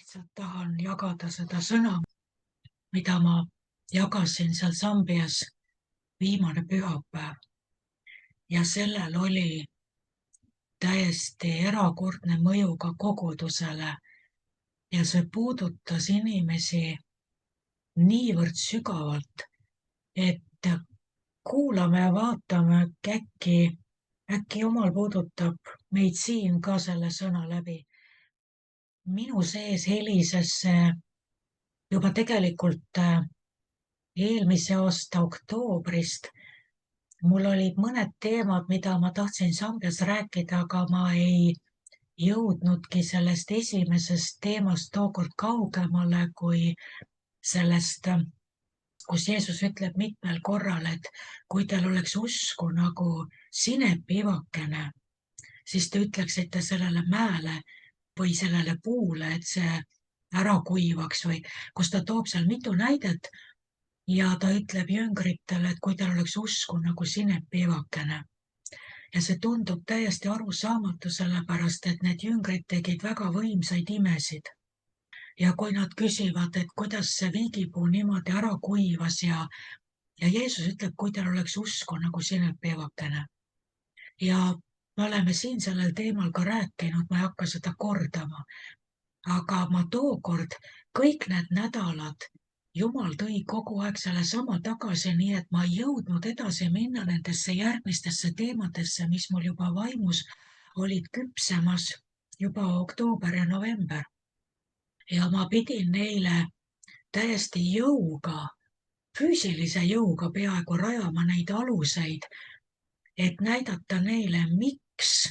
lihtsalt tahan jagada seda sõna, mida ma jagasin seal Sambias viimane pühapäev. Ja sellel oli täiesti erakordne mõju ka kogudusele. Ja see puudutas inimesi niivõrd sügavalt, et kuulame ja vaatame, äkki Jumal puudutab meid siin ka selle sõna läbi. Minu sees helises see juba tegelikult eelmise aasta oktoobrist. Mul olid mõned teemad, mida ma tahtsin Sambias rääkida, aga ma ei jõudnudki sellest esimesest teemast tookord kaugemale kui sellest, kus Jeesus ütleb mitmel korral, et kui teil oleks usku nagu sinepiivakene, siis te ütleksite sellele mäele või sellele puule, et see ära kuivaks või kus ta toob seal mitu näidet ja ta ütleb jüngritele, et kui teil oleks usku nagu sinepiivakene. Ja see tundub täiesti arusaamatu, sellepärast et need jüngrid tegid väga võimsaid imesid. Ja kui nad küsivad, et kuidas see viigipuu niimoodi ära kuivas ja Jeesus ütleb, kui teil oleks usku nagu sinepiivakene. Ja me oleme siin sellel teemal ka rääkinud, ma ei hakka seda kordama. Aga ma tookord kõik need nädalad Jumal tõi kogu aeg selle sama tagasi, nii et ma ei jõudnud edasi minna nendesse järgmistesse teemadesse, mis mul juba vaimus olid küpsemas juba oktoober ja november. Ja ma pidin neile täiesti jõuga, füüsilise jõuga peaaegu rajama neid aluseid, et näidata neile, miks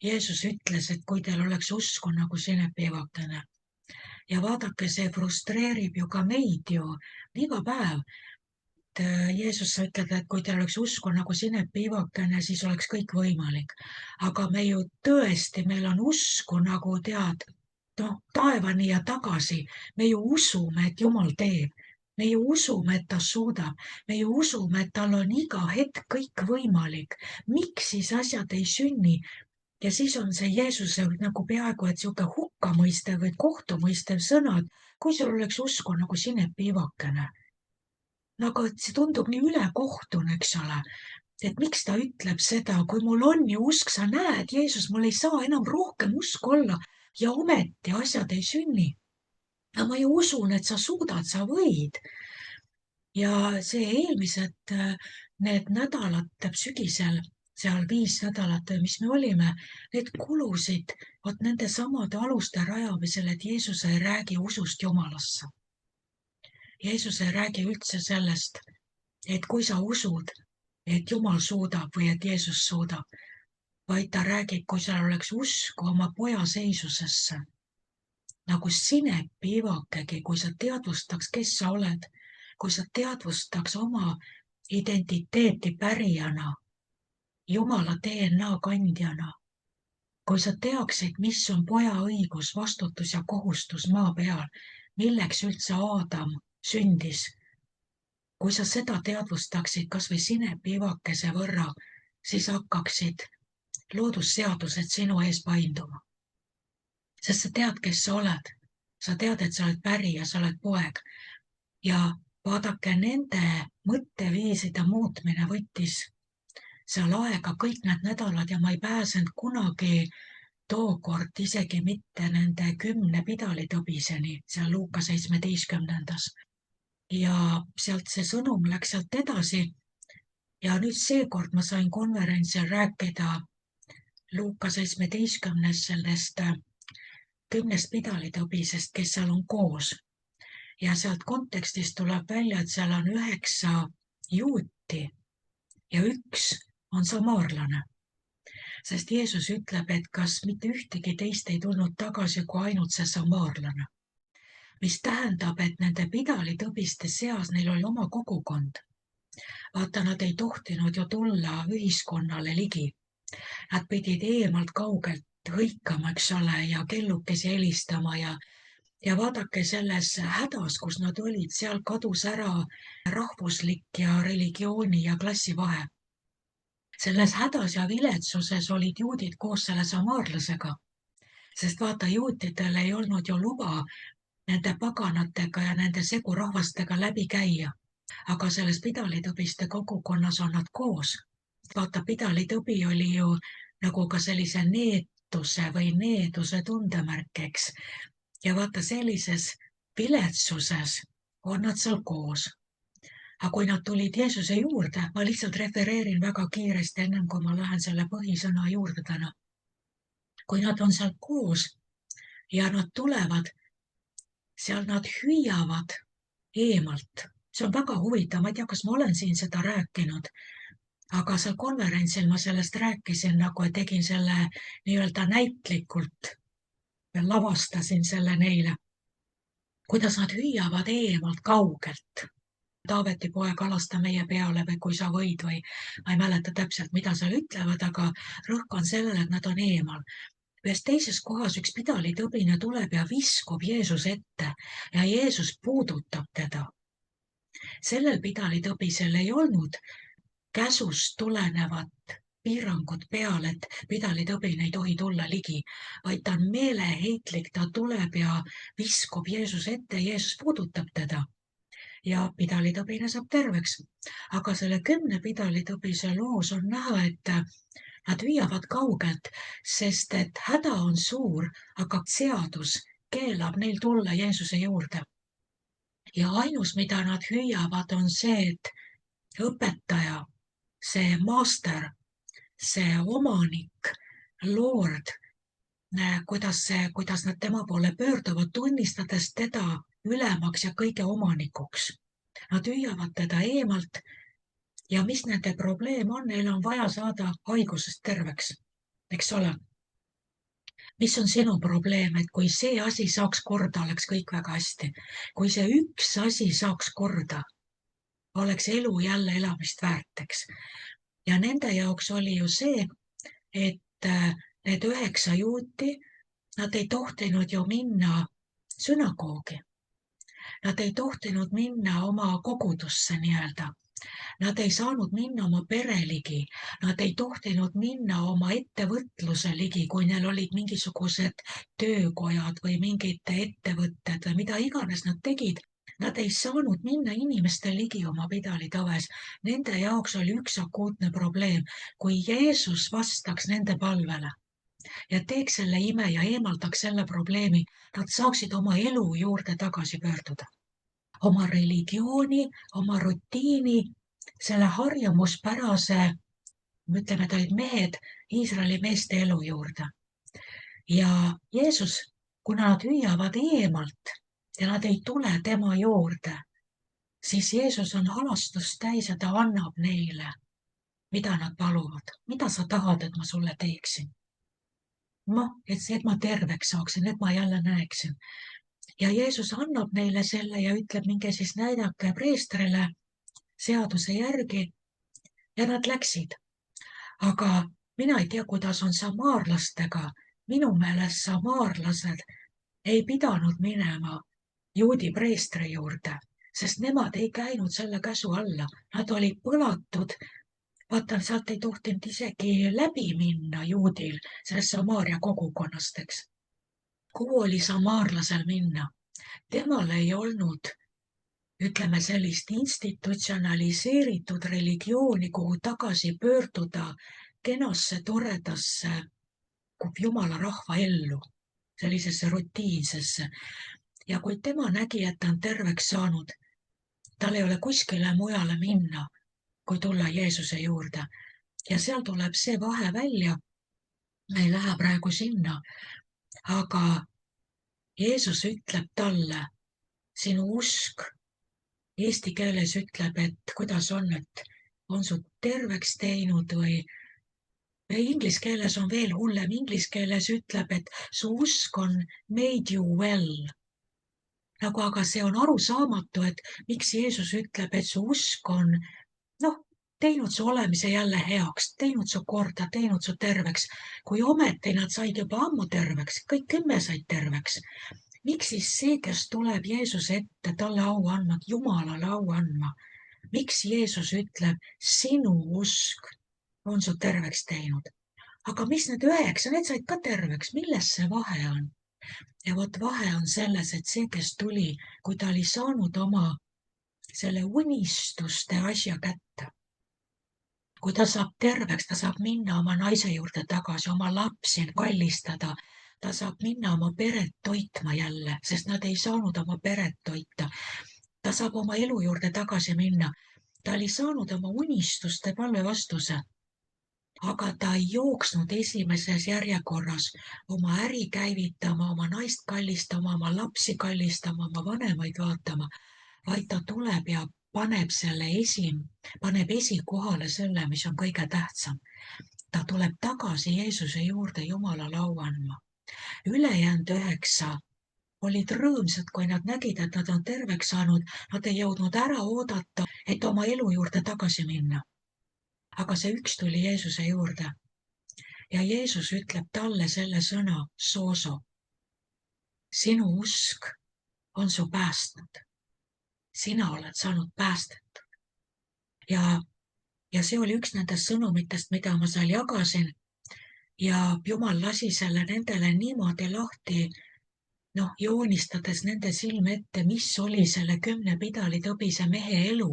Jeesus ütles, et kui teil oleks usku nagu sinepiivakene. Ja vaadake, see frustreerib ju ka meid ju iga päev. Jeesus ütleb, et kui teil oleks usku nagu sinepiivakene, siis oleks kõik võimalik. Aga me ju tõesti, meil on usku nagu tead, taevani ja tagasi. Me ju usume, et Jumal teeb. Me ju usume, et ta suudab. Me ju usume, et tal on iga hetk kõik võimalik. Miks siis asjad ei sünni? Ja siis on see Jeesuse nagu peaaegu, et siuke hukkamõistev või kohtumõistev sõnad, kui sul oleks usku nagu sinepiivakene. Nagu, et see tundub nii ülekohtune, eks ole. Et miks ta ütleb seda, kui mul on ju usk, sa näed, Jeesus, mul ei saa enam rohkem usku olla ja ometi asjad ei sünni. Aga ma ju usun, et sa suudad, sa võid. Ja see eelmised need nädalad sügisel, seal 5 nädalat, mis me olime, need kulusid nende samade aluste rajamisel, et Jeesus ei räägi usust Jumalasse. Jeesus ei räägi üldse sellest, et kui sa usud, et Jumal suudab või et Jeesus suudab, vaid ta räägib, kui seal oleks usku oma poja seisusesse. Nagu sinepiivakegi, kui sa teadvustaks, kes sa oled, kui sa teadvustaks oma identiteeti pärijana, Jumala DNA kandjana, kui sa teaksid, mis on poja õigus, vastutus ja kohustus maa peal, milleks üldse Aadam sündis, kui sa seda teadvustaksid kas või sinepiivakese võrra, siis hakkaksid loodusseadused sinu ees painduma. Sest sa tead, kes sa oled. Sa tead, et sa oled pärija, sa oled poeg. Ja vaadake, nende mõtteviiside muutmine võttis seal aega kõik need nädalad ja ma ei pääsenud kunagi tookord isegi mitte nende 10 pidalitõbiseni, seal Luuka 17. Ja sealt see sõnum läks sealt edasi. Ja nüüd seekord ma sain konverentsil rääkida Luuka 17. sellest 10 pidalitõbisest, kes seal on koos. Ja sealt kontekstist tuleb välja, et seal on 9 juuti ja 1 on samaarlane. Sest Jeesus ütleb, et kas mitte ühtegi teist ei tulnud tagasi kui ainult see samaarlane. Mis tähendab, et nende pidalitõbiste seas neil oli oma kogukond. Vaata, nad ei tohtinud ju tulla ühiskonnale ligi. Nad pidid eemalt kaugelt hõikama, eks ole, ja kellukesi helistama ja vaadake selles hädas, kus nad olid, seal kadus ära rahvuslik ja religiooni ja klassivahe. Selles hädas ja viletsuses olid juudid koos selle samaarlasega. sest vaata, juutidel ei olnud ju luba nende paganatega ja nende segurahvastega läbi käia. Aga selles pidalitõbiste kogukonnas on nad koos. Vaata, pidalitõbi oli ju nagu ka sellise neetuse või needuse tundemärk, eks. Ja vaata, sellises viletsuses on nad seal koos. Aga kui nad tulid Jeesuse juurde, ma lihtsalt refereerin väga kiiresti, ennem kui ma lähen selle põhisõna juurde täna. Kui nad on seal koos ja nad tulevad, seal nad hüüavad eemalt. See on väga huvitav, ma ei tea, kas ma olen siin seda rääkinud, aga seal konverentsil ma sellest rääkisin, nagu tegin selle nii-öelda näitlikult ja lavastasin selle neile. Kuidas nad hüüavad eemalt kaugelt. Taaveti poeg, alasta meie peale või kui sa võid või ma ei mäleta täpselt, mida seal ütlevad, aga rõhk on sellele, et nad on eemal. Ühes teises kohas üks pidalitõbine tuleb ja viskub Jeesuse ette ja Jeesus puudutab teda. Sellel pidalitõbisel ei olnud käsust tulenevat piirangud peal, et pidalitõbine ei tohi tulla ligi, vaid ta on meeleheitlik, ta tuleb ja viskub Jeesuse ette, Jeesus puudutab teda. Ja pidalitõbine saab terveks. Aga selle 10 pidalitõbise loos on näha, et nad hüüavad kaugelt, sest et häda on suur, aga seadus keelab neil tulla Jeesuse juurde. Ja ainus, mida nad hüüavad, on see, et õpetaja, see master, see omanik, Lord, kuidas nad tema poole pöörduvad, tunnistades teda ülemaks ja kõige omanikuks. Nad hüüavad teda eemalt ja mis nende probleem on, neil on vaja saada haigusest terveks, eks ole. Mis on sinu probleem, et kui see asi saaks korda, oleks kõik väga hästi. Kui see üks asi saaks korda, oleks elu jälle elamist väärteks. Ja nende jaoks oli ju see, et need 9 juuti, nad ei tohtinud ju minna sünagoogi. Nad ei tohtinud minna oma kogudusse nii-öelda. Nad ei saanud minna oma pere ligi. Nad ei tohtinud minna oma ettevõtluse ligi, kui neil olid mingisugused töökojad või mingid ettevõtted või mida iganes nad tegid. Nad ei saanud minna inimeste ligi oma pidalitõves. Nende jaoks oli üks akuutne probleem. Kui Jeesus vastaks nende palvele ja teeks selle ime ja eemaldaks selle probleemi, nad saaksid oma elu juurde tagasi pöörduda. Oma religiooni, oma rutiini, selle harjumuspärase, ütleme, ta olid mehed, Iisraeli meeste elu juurde. Ja Jeesus, kuna nad hüüavad eemalt ja nad ei tule tema juurde, siis Jeesus on halastust täis ja ta annab neile, mida nad paluvad. Mida sa tahad, et ma sulle teeksin? Et ma terveks saaksin, et ma jälle näeksin. Ja Jeesus annab neile selle ja ütleb, minge siis näidake preestrile seaduse järgi ja nad läksid. Aga mina ei tea, kuidas on samaarlastega. Minu meelest samaarlased ei pidanud minema juudi preestri juurde, sest nemad ei käinud selle käsu alla. Nad olid põlatud. Vaata, sealt ei tohtinud isegi läbi minna juudil sellest Samaaria kogukonnast, eks. Kuhu oli samaarlasel minna? Temal ei olnud, ütleme, sellist institutsionaliseeritud religiooni, kuhu tagasi pöörduda kenasse, toredasse Jumala rahva ellu, sellisesse rutiinsesse. Ja kui tema nägi, et ta on terveks saanud, tal ei ole kuskile mujale minna, kui tulla Jeesuse juurde. Ja seal tuleb see vahe välja. Me ei lähe praegu sinna. Aga Jeesus ütleb talle, sinu usk, eesti keeles ütleb, et kuidas on, et on su terveks teinud või inglise keeles on veel hullem. Inglise keeles ütleb, et su usk on made you well. Aga see on arusaamatu, et miks Jeesus ütleb, et su usk on teinud su olemise jälle heaks, teinud su korda, teinud su terveks, kui ometi nad said juba ammu terveks, kõik 10 said terveks. Miks siis see, kes tuleb Jeesuse ette talle au andma, Jumalale au andma, miks Jeesus ütleb, sinu usk on su terveks teinud? aga mis need 9, need said ka terveks, milles see vahe on? Ja vot vahe on selles, et see, kes tuli, kui ta oli saanud oma selle unistuste asja kätte, kui ta saab terveks, ta saab minna oma naise juurde tagasi, oma lapsi kallistada, ta saab minna oma peret toitma jälle, sest nad ei saanud oma peret toita. Ta saab oma elu juurde tagasi minna. Ta oli saanud oma unistuste palve vastuse, aga ta ei jooksnud esimeses järjekorras oma äri käivitama, oma naist kallistama, oma lapsi kallistama, oma vanemaid vaatama, vaid ta tuleb ja paneb esikohale selle, mis on kõige tähtsam. Ta tuleb tagasi Jeesuse juurde Jumalale au andma. Ülejäänud 9 olid rõõmsad, kui nad nägid, et nad on terveks saanud. Nad ei jõudnud ära oodata, et oma elu juurde tagasi minna. Aga see üks tuli Jeesuse juurde ja Jeesus ütleb talle selle sõna, sooso. Sinu usk on su päästnud. Sina oled saanud päästetud. Ja see oli üks nendest sõnumitest, mida ma seal jagasin. Ja Jumal lasi selle nendele niimoodi lahti, joonistades nende silme ette, mis oli selle 10 pidalitõbise mehe elu,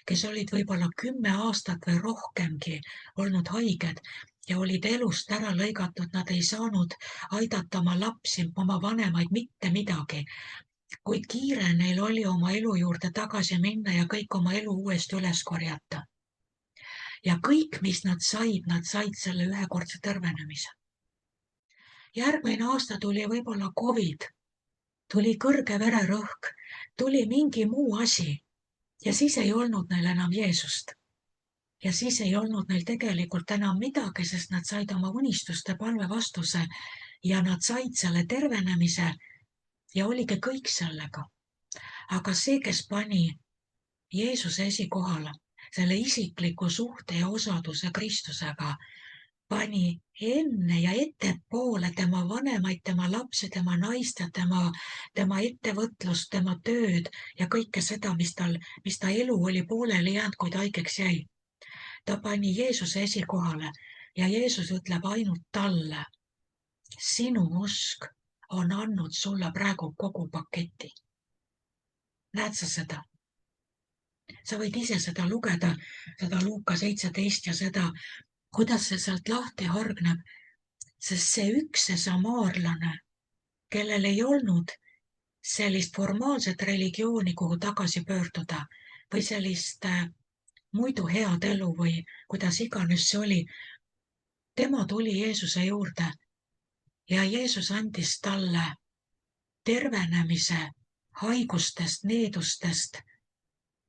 kes olid võib-olla 10 aastat või rohkemgi olnud haiged ja olid elust ära lõigatud. Nad ei saanud aidata oma lapsi, oma vanemaid, mitte midagi. Kuid kiire neil oli oma elu juurde tagasi minna ja kõik oma elu uuesti üles korjata. Ja kõik, mis nad said selle ühekordse tervenemise. Järgmine aasta tuli võib-olla COVID, tuli kõrge vererõhk, tuli mingi muu asi ja siis ei olnud neil enam Jeesust. Ja siis ei olnud neil tegelikult enam midagi, sest nad said oma unistuste palve vastuse ja nad said selle tervenemise ja oligi kõik sellega. Aga see, kes pani Jeesuse esikohale, selle isikliku suhte ja osaduse Kristusega, pani enne ja ettepoole tema vanemaid, tema lapsi, tema naist ja tema ettevõtlust, tema tööd ja kõike seda, mis ta elu oli pooleli jäänud, kui ta haigeks jäi. Ta pani Jeesuse esikohale ja Jeesus ütleb ainult talle, sinu usk on andnud sulle praegu kogu paketi. Näed sa seda? Sa võid ise seda lugeda, seda Luuka 17 ja seda, kuidas see sealt lahti hargneb, sest see üks, see samaarlane, kellel ei olnud sellist formaalset religiooni, kuhu tagasi pöörduda või sellist muidu head elu või kuidas iganes see oli, tema tuli Jeesuse juurde ja Jeesus andis talle tervenemise haigustest, needustest,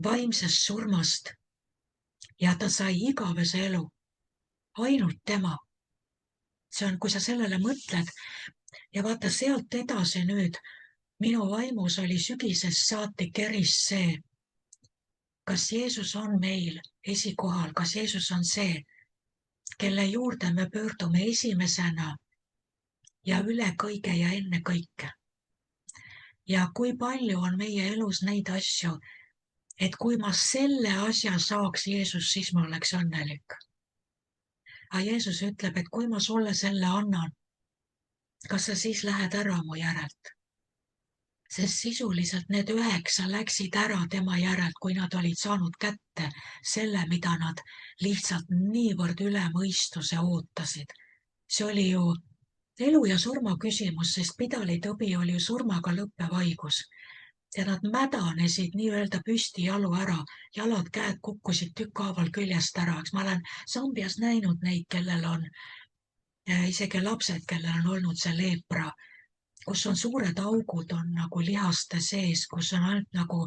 vaimsest surmast ja ta sai igavese elu. Ainult tema. See on, kui sa sellele mõtled ja vaata sealt edasi nüüd, minu vaimus oli sügisest saati keris see, kas Jeesus on meil esikohal, kas Jeesus on see, kelle juurde me pöördume esimesena ja üle kõige ja enne kõike. Ja kui palju on meie elus neid asju, et kui ma selle asja saaks, Jeesus, siis ma oleks õnnelik. Aga Jeesus ütleb, et kui ma sulle selle annan, kas sa siis lähed ära mu järelt? Sest sisuliselt need 9 läksid ära tema järelt, kui nad olid saanud kätte selle, mida nad lihtsalt niivõrd üle mõistuse ootasid. See oli ju elu ja surma küsimus, sest pidalitõbi oli ju surmaga lõppev haigus. Ja nad mädanesid nii-öelda püsti jalu ära, jalad-käed kukkusid tükkhaaval küljest ära. Eks ma olen Sambias näinud neid, kellel on isegi lapsed, kellel on olnud see leepra, kus on suured augud, on nagu lihaste sees, kus on ainult nagu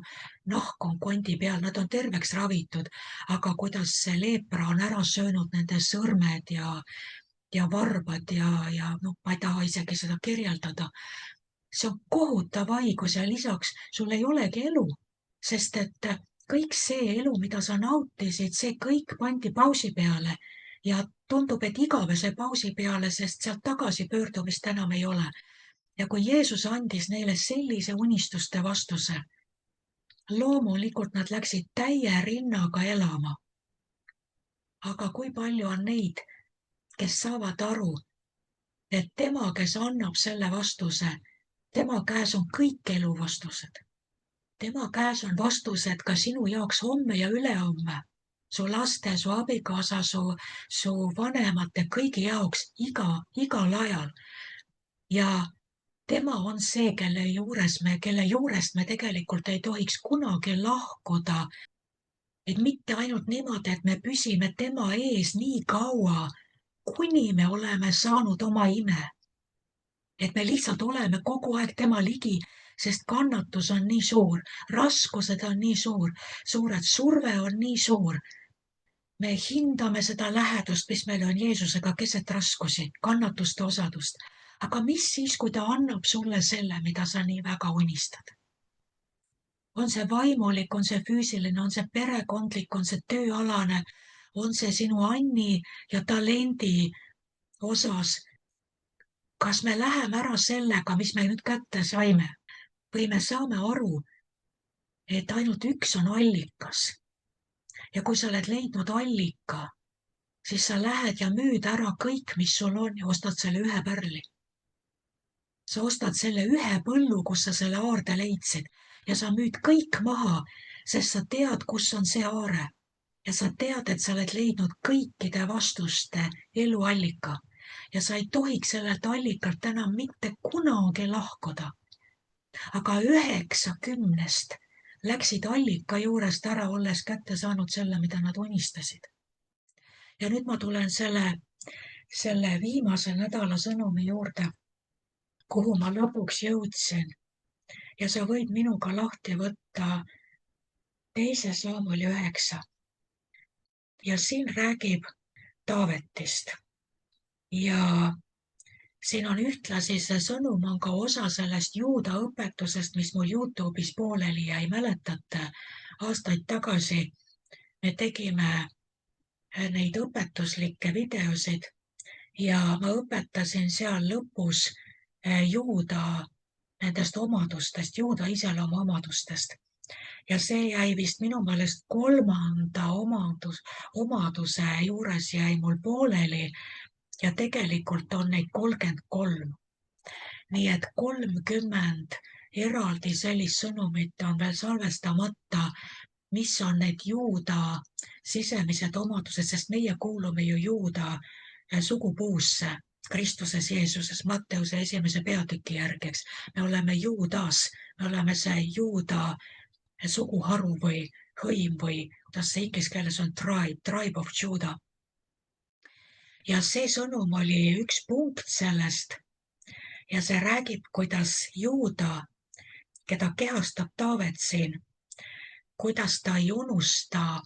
nahk on kondi peal, nad on terveks ravitud, aga kuidas see leepra on ära söönud nende sõrmed ja varbad ja ma ei taha isegi seda kirjeldada. See on kohutav haigus ja lisaks sul ei olegi elu, sest et kõik see elu, mida sa nautisid, see kõik pandi pausi peale ja tundub, et igavese pausi peale, sest sealt tagasi pöördumist enam ei ole. Ja kui Jeesus andis neile sellise unistuste vastuse, loomulikult nad läksid täie rinnaga elama. Aga kui palju on neid, kes saavad aru, et tema, kes annab selle vastuse, tema käes on kõik elu vastused. Tema käes on vastused ka sinu jaoks homme ja ülehomme, su laste, su abikaasa, su vanemate, kõigi jaoks igal ajal. Ja tema on see, kelle juurest me tegelikult ei tohiks kunagi lahkuda. Et mitte ainult niimoodi, et me püsime tema ees nii kaua, kuni me oleme saanud oma ime. Et me lihtsalt oleme kogu aeg tema ligi, sest kannatus on nii suur, raskused on nii suured, surve on nii suur. Me hindame seda lähedust, mis meil on Jeesusega keset raskusi, kannatuste osadust. Aga mis siis, kui ta annab sulle selle, mida sa nii väga unistad? On see vaimulik, on see füüsiline, on see perekondlik, on see tööalane, on see sinu anni ja talendi osas. Kas me läheme ära sellega, mis me nüüd kätte saime? Või me saame aru, et ainult üks on allikas. Ja kui sa oled leidnud allika, siis sa lähed ja müüd ära kõik, mis sul on ja ostad selle ühe pärli. Sa ostad selle ühe põllu, kus sa selle aarde leidsid ja sa müüd kõik maha, sest sa tead, kus on see aare. Ja sa tead, et sa oled leidnud kõikide vastuste eluallika ja sa ei tohiks sellelt allikalt enam mitte kunagi lahkuda. Aga 9 läksid allika juurest ära, olles kätte saanud selle, mida nad unistasid. Ja nüüd ma tulen selle viimase nädala sõnumi juurde, kuhu ma lõpuks jõudsin. Ja sa võid minuga lahti võtta 2 Saamuli 9. Ja siin räägib Taavetist. Ja siin on ühtlasi see sõnum on ka osa sellest juuda õpetusest, mis mul YouTube'is pooleli jäi. Mäletate, aastaid tagasi me tegime neid õpetuslikke videosid ja ma õpetasin seal lõpus juuda nendest omadustest, juuda iseloomu omadustest. Ja see jäi vist minu meelest 3. omaduse juures jäi mul pooleli ja tegelikult on neid 33. Nii et 30 eraldi sellist sõnumit on veel salvestamata, mis on need juuda sisemised omadused, sest meie kuulume ju juuda sugupuusse Kristuses Jeesuses, Matteuse 1. peatüki järgi, eks. Me oleme juudas, me oleme see juuda suguharu või hõim või kuidas see inglise keeles on tribe of Judah. Ja see sõnum oli üks punkt sellest ja see räägib, kuidas juuda, keda kehastab Taavet siin, kuidas ta ei unusta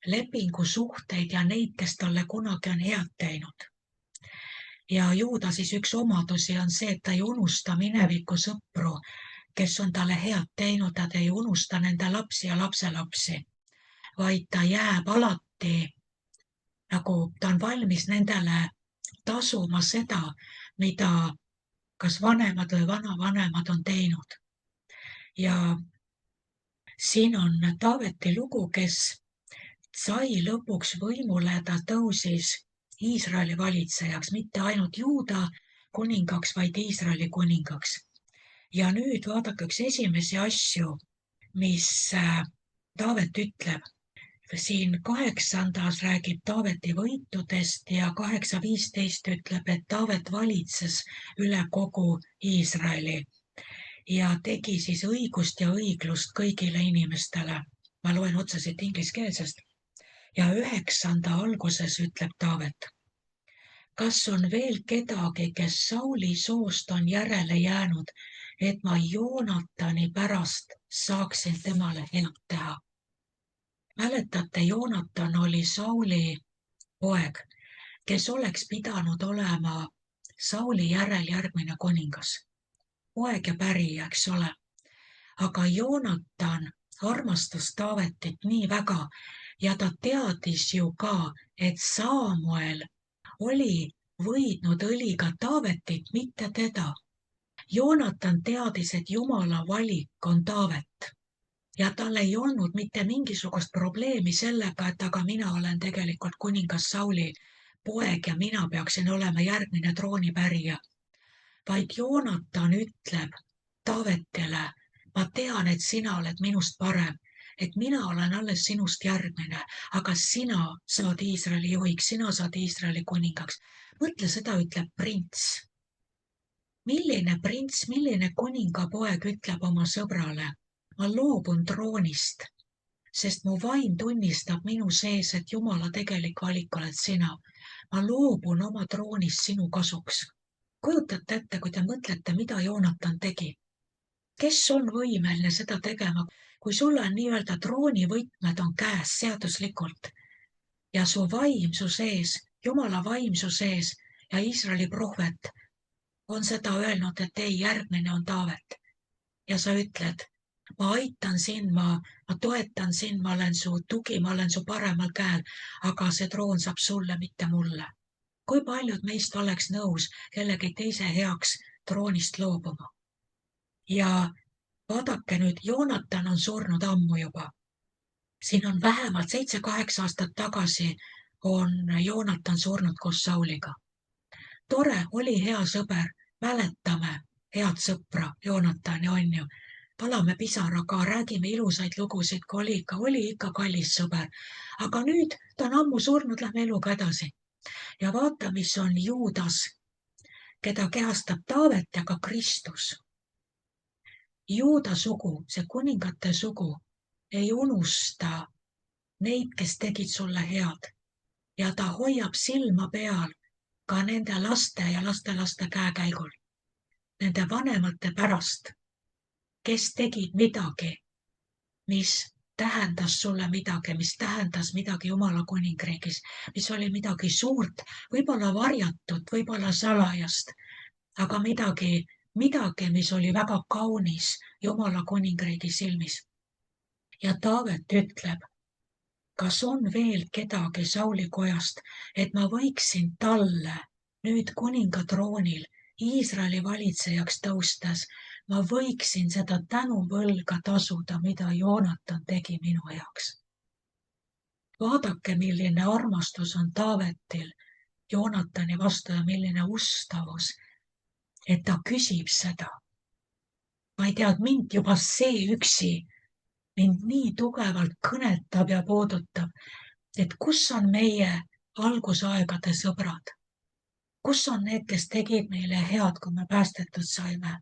lepingusuhteid ja neid, kes talle kunagi on head teinud. Ja juuda siis üks omadusi on see, et ta ei unusta mineviku sõpru, kes on talle head teinud, ta ei unusta nende lapsi ja lapselapsi, vaid ta jääb alati, nagu ta on valmis nendele tasuma seda, mida kas vanemad või vanavanemad on teinud. Ja siin on Taaveti lugu, kes sai lõpuks võimule, ta tõusis Iisraeli valitsejaks, mitte ainult Juuda kuningaks, vaid Iisraeli kuningaks. Ja nüüd vaadake üks esimesi asju, mis Taavet ütleb. Siin 8. räägib Taaveti võitudest ja 8.15 ütleb, et Taavet valitses üle kogu Iisraeli ja tegi siis õigust ja õiglust kõigile inimestele. Ma loen otseselt ingliskeelsest. Ja 9. alguses ütleb Taavet. Kas on veel kedagi, kes Sauli soost on järele jäänud, et ma Joonatani pärast saaksin temale head teha? Mäletate, Joonatan oli Sauli poeg, kes oleks pidanud olema Sauli järel järgmine kuningas. Poeg ja pärija, eks ole. Aga Joonatan armastas Taavetit nii väga ja ta teadis ju ka, et Saamuel oli võidnud õliga Taavetit, mitte teda. Joonatan teadis, et Jumala valik on Taavet. Ja tal ei olnud mitte mingisugust probleemi sellega, et aga mina olen tegelikult kuningas Sauli poeg ja mina peaksin olema järgmine troonipärija, vaid Joonatan ütleb Taavetile, ma tean, et sina oled minust parem, et mina olen alles sinust järgmine, aga sina saad Iisraeli juhiks, sina saad Iisraeli kuningaks. Mõtle, seda ütleb prints. Milline prints, milline kuningapoeg ütleb oma sõbrale, ma loobun troonist, sest mu vaim tunnistab minu sees, et Jumala tegelik valik oled sina. Ma loobun oma troonist sinu kasuks. Kujutate ette, kui te mõtlete, mida Joonatan tegi. Kes on võimeline seda tegema, kui sul on nii-öelda troonivõtmed on käes seaduslikult ja su vaim su sees, Jumala vaim su sees ja Iisraeli prohvet on seda öelnud, et ei, järgmine on Taavet. Ja sa ütled, ma aitan sind, ma toetan sind, ma olen su tugi, ma olen su paremal käel, aga see troon saab sulle, mitte mulle. Kui paljud meist oleks nõus kellegi teise heaks troonist loobuma? Ja vaadake nüüd, Joonatan on surnud ammu juba. Siin on vähemalt 7-8 aastat tagasi on Joonatan surnud koos Sauliga. Tore, oli hea sõber, mäletame head sõpra Joonatani, on ju. Palame pisaraga, räägime ilusaid lugusid, kui oli ikka kallis sõber. Aga nüüd ta on ammu surnud, lähme eluga edasi. Ja vaata, mis on Juudas, keda kehastab Taavet ja ka Kristus. Juuda sugu, see kuningate sugu, ei unusta neid, kes tegid sulle head. Ja ta hoiab silma peal ka nende laste ja lastelaste käekäigul. Nende vanemate pärast, kes tegid midagi, mis tähendas sulle midagi, mis tähendas midagi Jumala kuningriigis, mis oli midagi suurt, võib-olla varjatut, võib-olla salajast, aga midagi, mis oli väga kaunis Jumala kuningriigi silmis. Ja Taavet ütleb, kas on veel kedagi Sauli kojast, et ma võiksin talle nüüd kuninga troonil Iisraeli valitsejaks tõustes, ma võiksin seda tänuvõlga tasuda, mida Joonatan tegi minu heaks. Vaadake, milline armastus on Taavetil Joonatani vastu ja milline ustavus, et ta küsib seda. Ma ei tea, mind juba see üksi mind nii tugevalt kõnetab ja puudutab, et kus on meie algusaegade sõbrad? Kus on need, kes tegid meile head, kui me päästetud saime?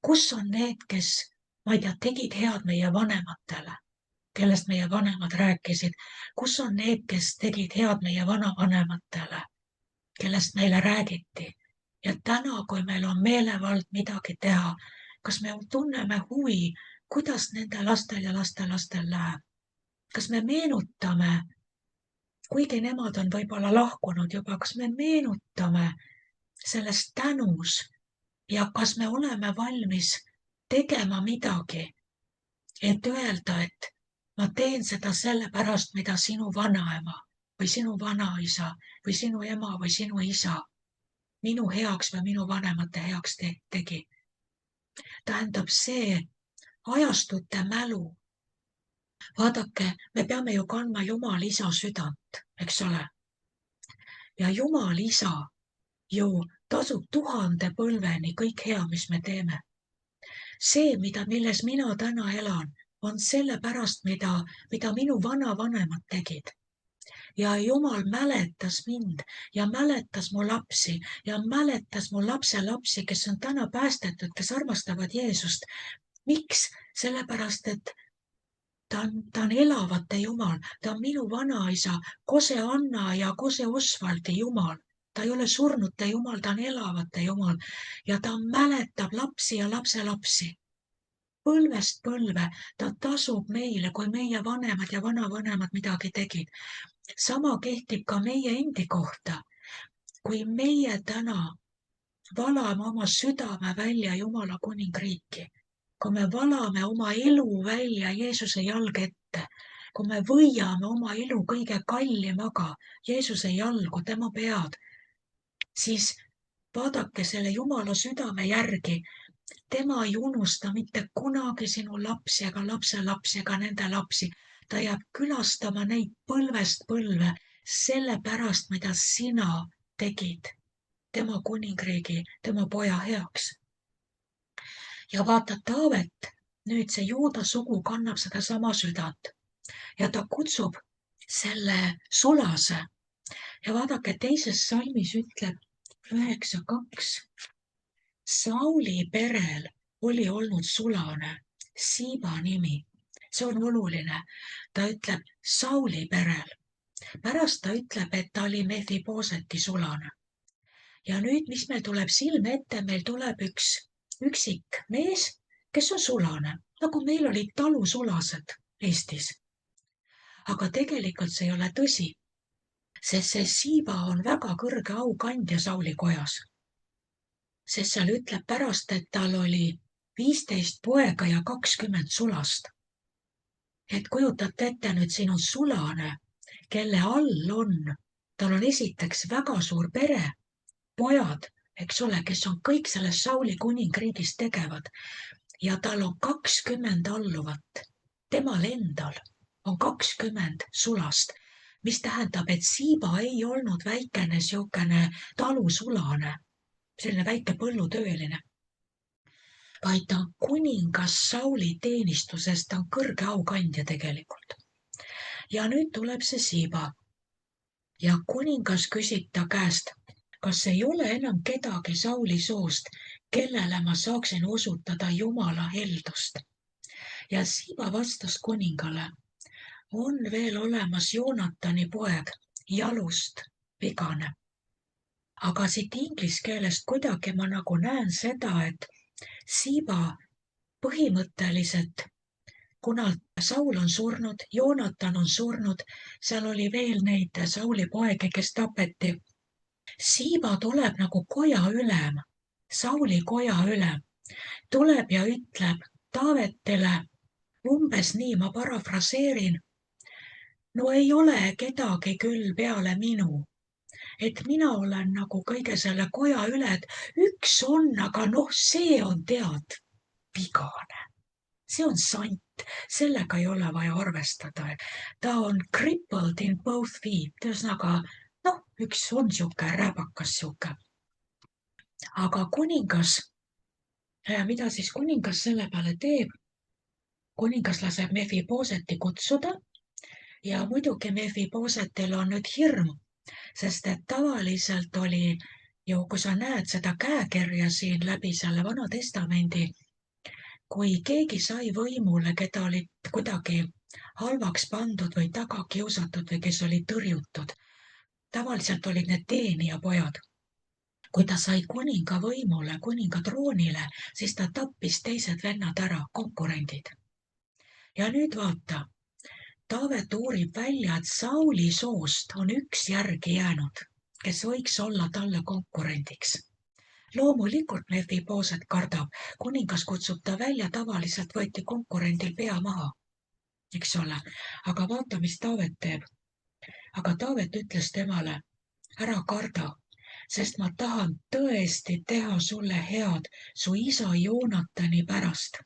Kus on need, kes, ma ei tea, tegid head meie vanematele, kellest meie vanemad rääkisid? Kus on need, kes tegid head meie vanavanematele, kellest meile räägiti? Ja täna, kui meil on meelevald midagi teha, kas me tunneme huvi, kuidas nende lastel ja lastelastel läheb? Kas me meenutame, kuigi nemad on võib-olla lahkunud juba, kas me meenutame sellest tänus ja kas me oleme valmis tegema midagi, et öelda, et ma teen seda sellepärast, mida sinu vanaema või sinu vanaisa või sinu ema või sinu isa minu heaks või minu vanemate heaks tegi. Tähendab see ajastute mälu. Vaadake, me peame ju kandma Jumal isa südant, eks ole. Ja Jumal isa ju tasub 1000 põlveni kõik hea, mis me teeme. See, milles mina täna elan, on sellepärast, mida minu vanavanemad tegid. Ja Jumal mäletas mind ja mäletas mu lapsi ja mäletas mu lapselapsi, kes on täna päästetud, kes armastavad Jeesust. Miks? Sellepärast, et ta on elavate Jumal, ta on minu vanaisa, Kose Anna ja Kose Osvaldi Jumal. Ta ei ole surnute Jumal, ta on elavate Jumal ja ta mäletab lapsi ja lapselapsi. Põlvest põlve ta tasub meile, kui meie vanemad ja vanavanemad midagi tegid. Sama kehtib ka meie endi kohta. Kui meie täna valame oma südame välja Jumala kuningriiki, kui me valame oma elu välja Jeesuse jalge ette, kui me võiame oma elu kõige kallimaga Jeesuse jalgu, tema pead, siis vaadake selle Jumala südame järgi. Tema ei unusta mitte kunagi sinu lapsi ega lapselapsi ega nende lapsi. Ta jääb külastama neid põlvest põlve sellepärast, mida sina tegid tema kuningriigi, tema poja heaks. ja vaata, Taavet, nüüd see juuda sugu kannab sedasama südant ja ta kutsub selle sulase. ja vaadake, teises salmis ütleb 9:2. Sauli perel oli olnud sulane, Siiba nimi. see on oluline. ta ütleb Sauli perel. pärast ta ütleb, et ta oli Mephibosheti sulane. ja nüüd, mis meil tuleb silme ette, meil tuleb üks üksik mees, kes on sulane, nagu meil olid talusulased Eestis. aga tegelikult see ei ole tõsi, sest see Siiba on väga kõrge aukandja Sauli kojas. sest seal ütleb pärast, et tal oli 15 poega ja 20 sulast. et kujutate ette, nüüd siin on sulane, kelle all on, tal on esiteks väga suur pere, pojad, eks ole, kes on kõik selles Sauli kuningriigis tegevad ja tal on 20 alluvat. temal endal on 20 sulast, mis tähendab, et Siiba ei olnud väikene siukene talusulane, selline väike põllutööline, vaid ta on kuningas Sauli teenistuses, ta on kõrge aukandja tegelikult. ja nüüd tuleb see Siiba ja kuningas küsib ta käest, kas ei ole enam kedagi Sauli soost, kellele ma saaksin osutada Jumala heldust. ja Siiba vastas kuningale, on veel olemas Joonatani poeg, jalust vigane. aga siit inglise keelest kuidagi ma nagu näen seda, et Siiba põhimõtteliselt, kuna Saul on surnud, Joonatan on surnud, seal oli veel neid Sauli poegi, kes tapeti. Siiba tuleb nagu koja ülem, Sauli koja ülem, tuleb ja ütleb Taavetile umbes nii, ma parafraseerin, no ei ole kedagi küll peale minu, et mina olen nagu kõige selle koja üle, et üks on, aga noh, see on tead vigane. see on sant, sellega ei ole vaja arvestada. ta on crippled in both feet, ühesõnaga noh, üks on sihuke räbakas sihuke. aga kuningas, mida siis kuningas selle peale teeb? kuningas laseb Mephibosheti kutsuda ja muidugi Mephibosetil on nüüd hirm, sest et tavaliselt oli ju, kui sa näed seda käekirja siin läbi selle Vana Testamendi, kui keegi sai võimule, keda olid kuidagi halvaks pandud või taga kiusatud või kes olid tõrjutud, tavaliselt olid need teenijapojad. kui ta sai kuninga võimule, kuninga troonile, siis ta tappis teised vennad ära, konkurendid. ja nüüd vaata, Taavet uurib välja, et Sauli soost on üks järgi jäänud, kes võiks olla talle konkurendiks. loomulikult Mephiboset kardab, kuningas kutsub ta välja, tavaliselt võeti konkurendil pea maha, eks ole, aga vaata, mis Taavet teeb. aga Taavet ütles temale, ära karda, sest ma tahan tõesti teha sulle head su isa Joonatani pärast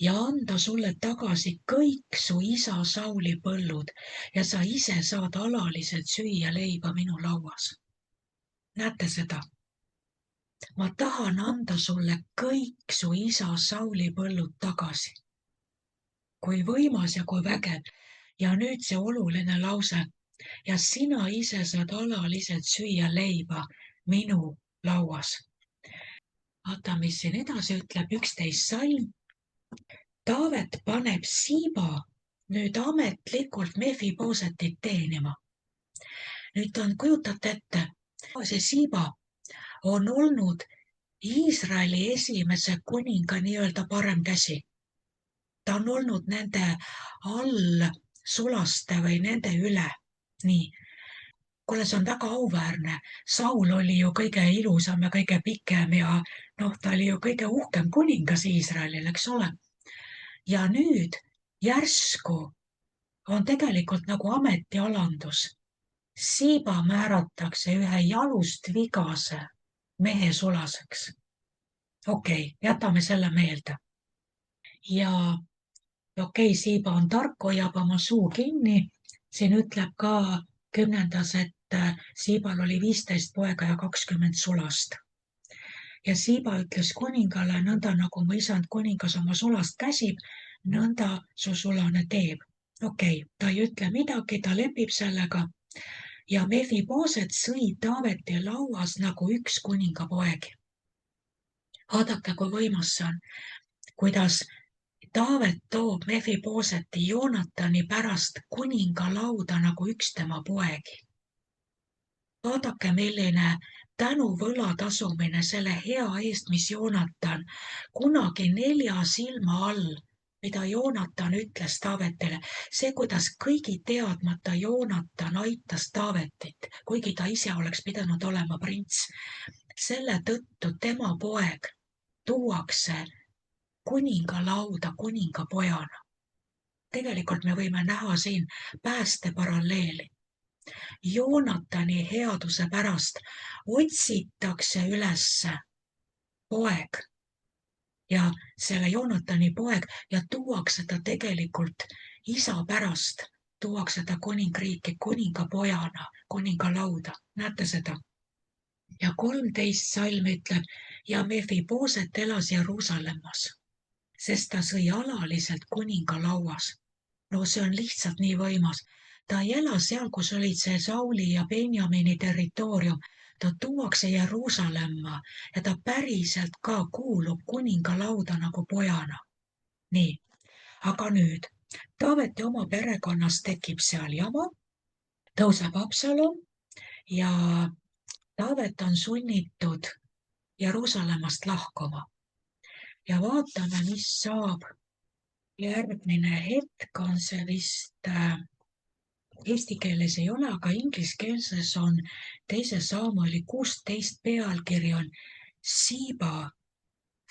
ja anda sulle tagasi kõik su isa Sauli põllud ja sa ise saad alaliselt süüa leiba minu lauas. näete seda? ma tahan anda sulle kõik su isa Sauli põllud tagasi. kui võimas ja kui vägev. ja nüüd see oluline lause. ja sina ise saad alaliselt süüa leiba minu lauas. vaata, mis siin edasi ütleb, 11 salm. Taavet paneb Siiba nüüd ametlikult Mephibosetit teenima. nüüd on, kujutate ette, see Siiba on olnud Iisraeli esimese kuninga nii-öelda parem käsi. ta on olnud nende allsulaste või nende üle. nii, kuule, see on väga auväärne. Saul oli ju kõige ilusam ja kõige pikem ja noh, ta oli ju kõige uhkem kuningas Iisraelil, eks ole. ja nüüd järsku on tegelikult nagu ametialandus. Siiba määratakse ühe jalust vigase mehe sulaseks. okei, jätame selle meelde. ja okei, Siiba on tark, hoiab oma suu kinni. siin ütleb ka kümnendas, et Siibal oli 15 poega ja 20 sulast. Ja Siiba ütles kuningale, nõnda nagu mu isand kuningas oma sulast käsib, nõnda su sulane teeb. Okei, ta ei ütle midagi, ta lepib sellega. Ja Mefibooset sõi Taaveti lauas nagu üks kuningapoeg. Vaadake, kui võimas see on, kuidas Taavet toob Mefibooseti Joonatani pärast kuninga lauda nagu üks tema poegi. Vaadake, milline tänuvõla tasumine selle hea eest, mis Joonatan kunagi 4 silma all, mida Joonatan ütles Taavetile. See, kuidas kõigi teadmata Joonatan aitas Taavetit, kuigi ta ise oleks pidanud olema prints. Selle tõttu tema poeg tuuakse kuninga lauda kuningapojana. Tegelikult me võime näha siin päästeparalleeli. Joonatani headuse pärast otsitakse ülesse poeg ja selle Joonatani poeg ja tuuakse ta tegelikult isa pärast, tuuakse ta kuningriiki kuningapojana, kuningalauda. Näete seda? Ja 13 salm ütleb, ja Mefibooset elas Jeruusalemmas, sest ta sõi alaliselt kuningalauas. No see on lihtsalt nii võimas. Ta ei ela seal, kus olid see Sauli ja Benjamini territoorium. Ta tuuakse Jeruusalemma ja ta päriselt ka kuulub kuningalauda nagu pojana. Nii, aga nüüd Taaveti oma perekonnas tekib seal jama, tõuseb Absalom ja Taavet on sunnitud Jeruusalemmast lahkuma. Ja vaatame, mis saab. Järgmine hetk on see vist, eesti keeles ei ole, aga ingliskeelses on 2 Saamueli 16 pealkiri on Siiba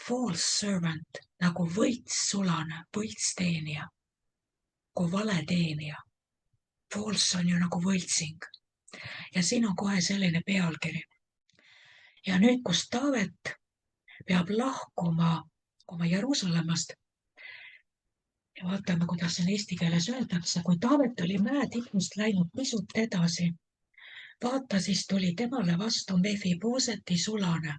false servant, nagu võltssulane, võltsteenija, kui valeteenija. False on ju nagu võltsing. Ja siin on kohe selline pealkiri. Ja nüüd, kus Taavet peab lahkuma oma Jeruusalemmast, ja vaatame, kuidas siin eesti keeles öeldakse, kui Taavet oli mäe tipust läinud pisut edasi, vaata, siis tuli temale vastu Mefibooseti sulane.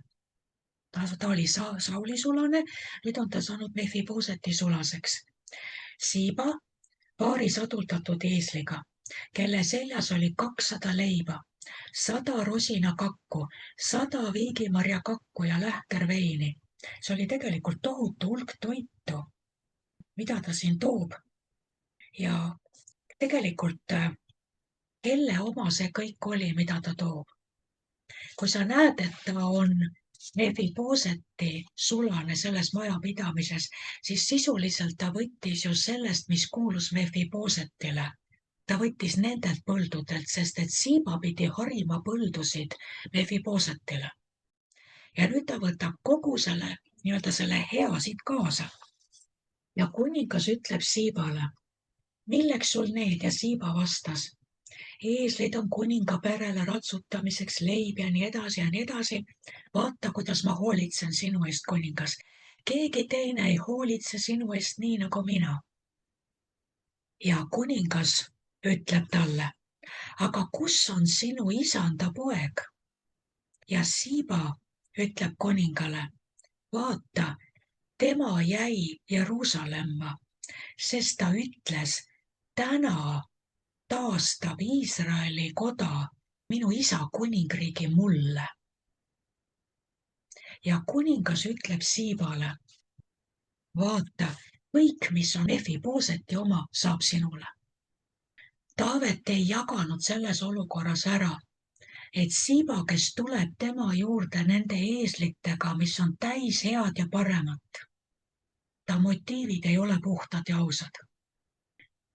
Ta oli Sauli sulane, nüüd on ta saanud Mefibooseti sulaseks. Siiba paari saduldatud eesliga, kelle seljas oli 200 leiba, 100 rosinakakku, 100 viigimarjakakku ja lähterveini. See oli tegelikult tohutu hulk toitu, mida ta siin toob. Ja tegelikult, kelle oma see kõik oli, mida ta toob? Kui sa näed, et ta on Mefibooseti sulane selles majapidamises, siis sisuliselt ta võttis ju sellest, mis kuulus Mefiboosetile. Ta võttis nendelt põldudelt, sest et Siiba pidi harima põldusid Mefiboosetile. Ja nüüd ta võtab kogu selle, nii-öelda selle hea siit kaasa. Ja kuningas ütleb Siibale, milleks sul need? Ja Siiba vastas, eeslid on kuninga perele ratsutamiseks, leib ja nii edasi ja nii edasi. Vaata, kuidas ma hoolitsen sinu eest, kuningas. Keegi teine ei hoolitse sinu eest nii nagu mina. Ja kuningas ütleb talle, aga kus on sinu isanda poeg? Ja Siiba ütleb kuningale, vaata, tema jäi Jeruusalemma, sest ta ütles, täna taastab Iisraeli koda minu isa kuningriigi mulle. Ja kuningas ütleb Siibale, vaata, kõik, mis on Mefibooseti oma, saab sinule. Taavet ei jaganud selles olukorras ära, et Siiba, kes tuleb tema juurde nende eeslitega, mis on täis head ja paremat, ta motiivid ei ole puhtad ja ausad.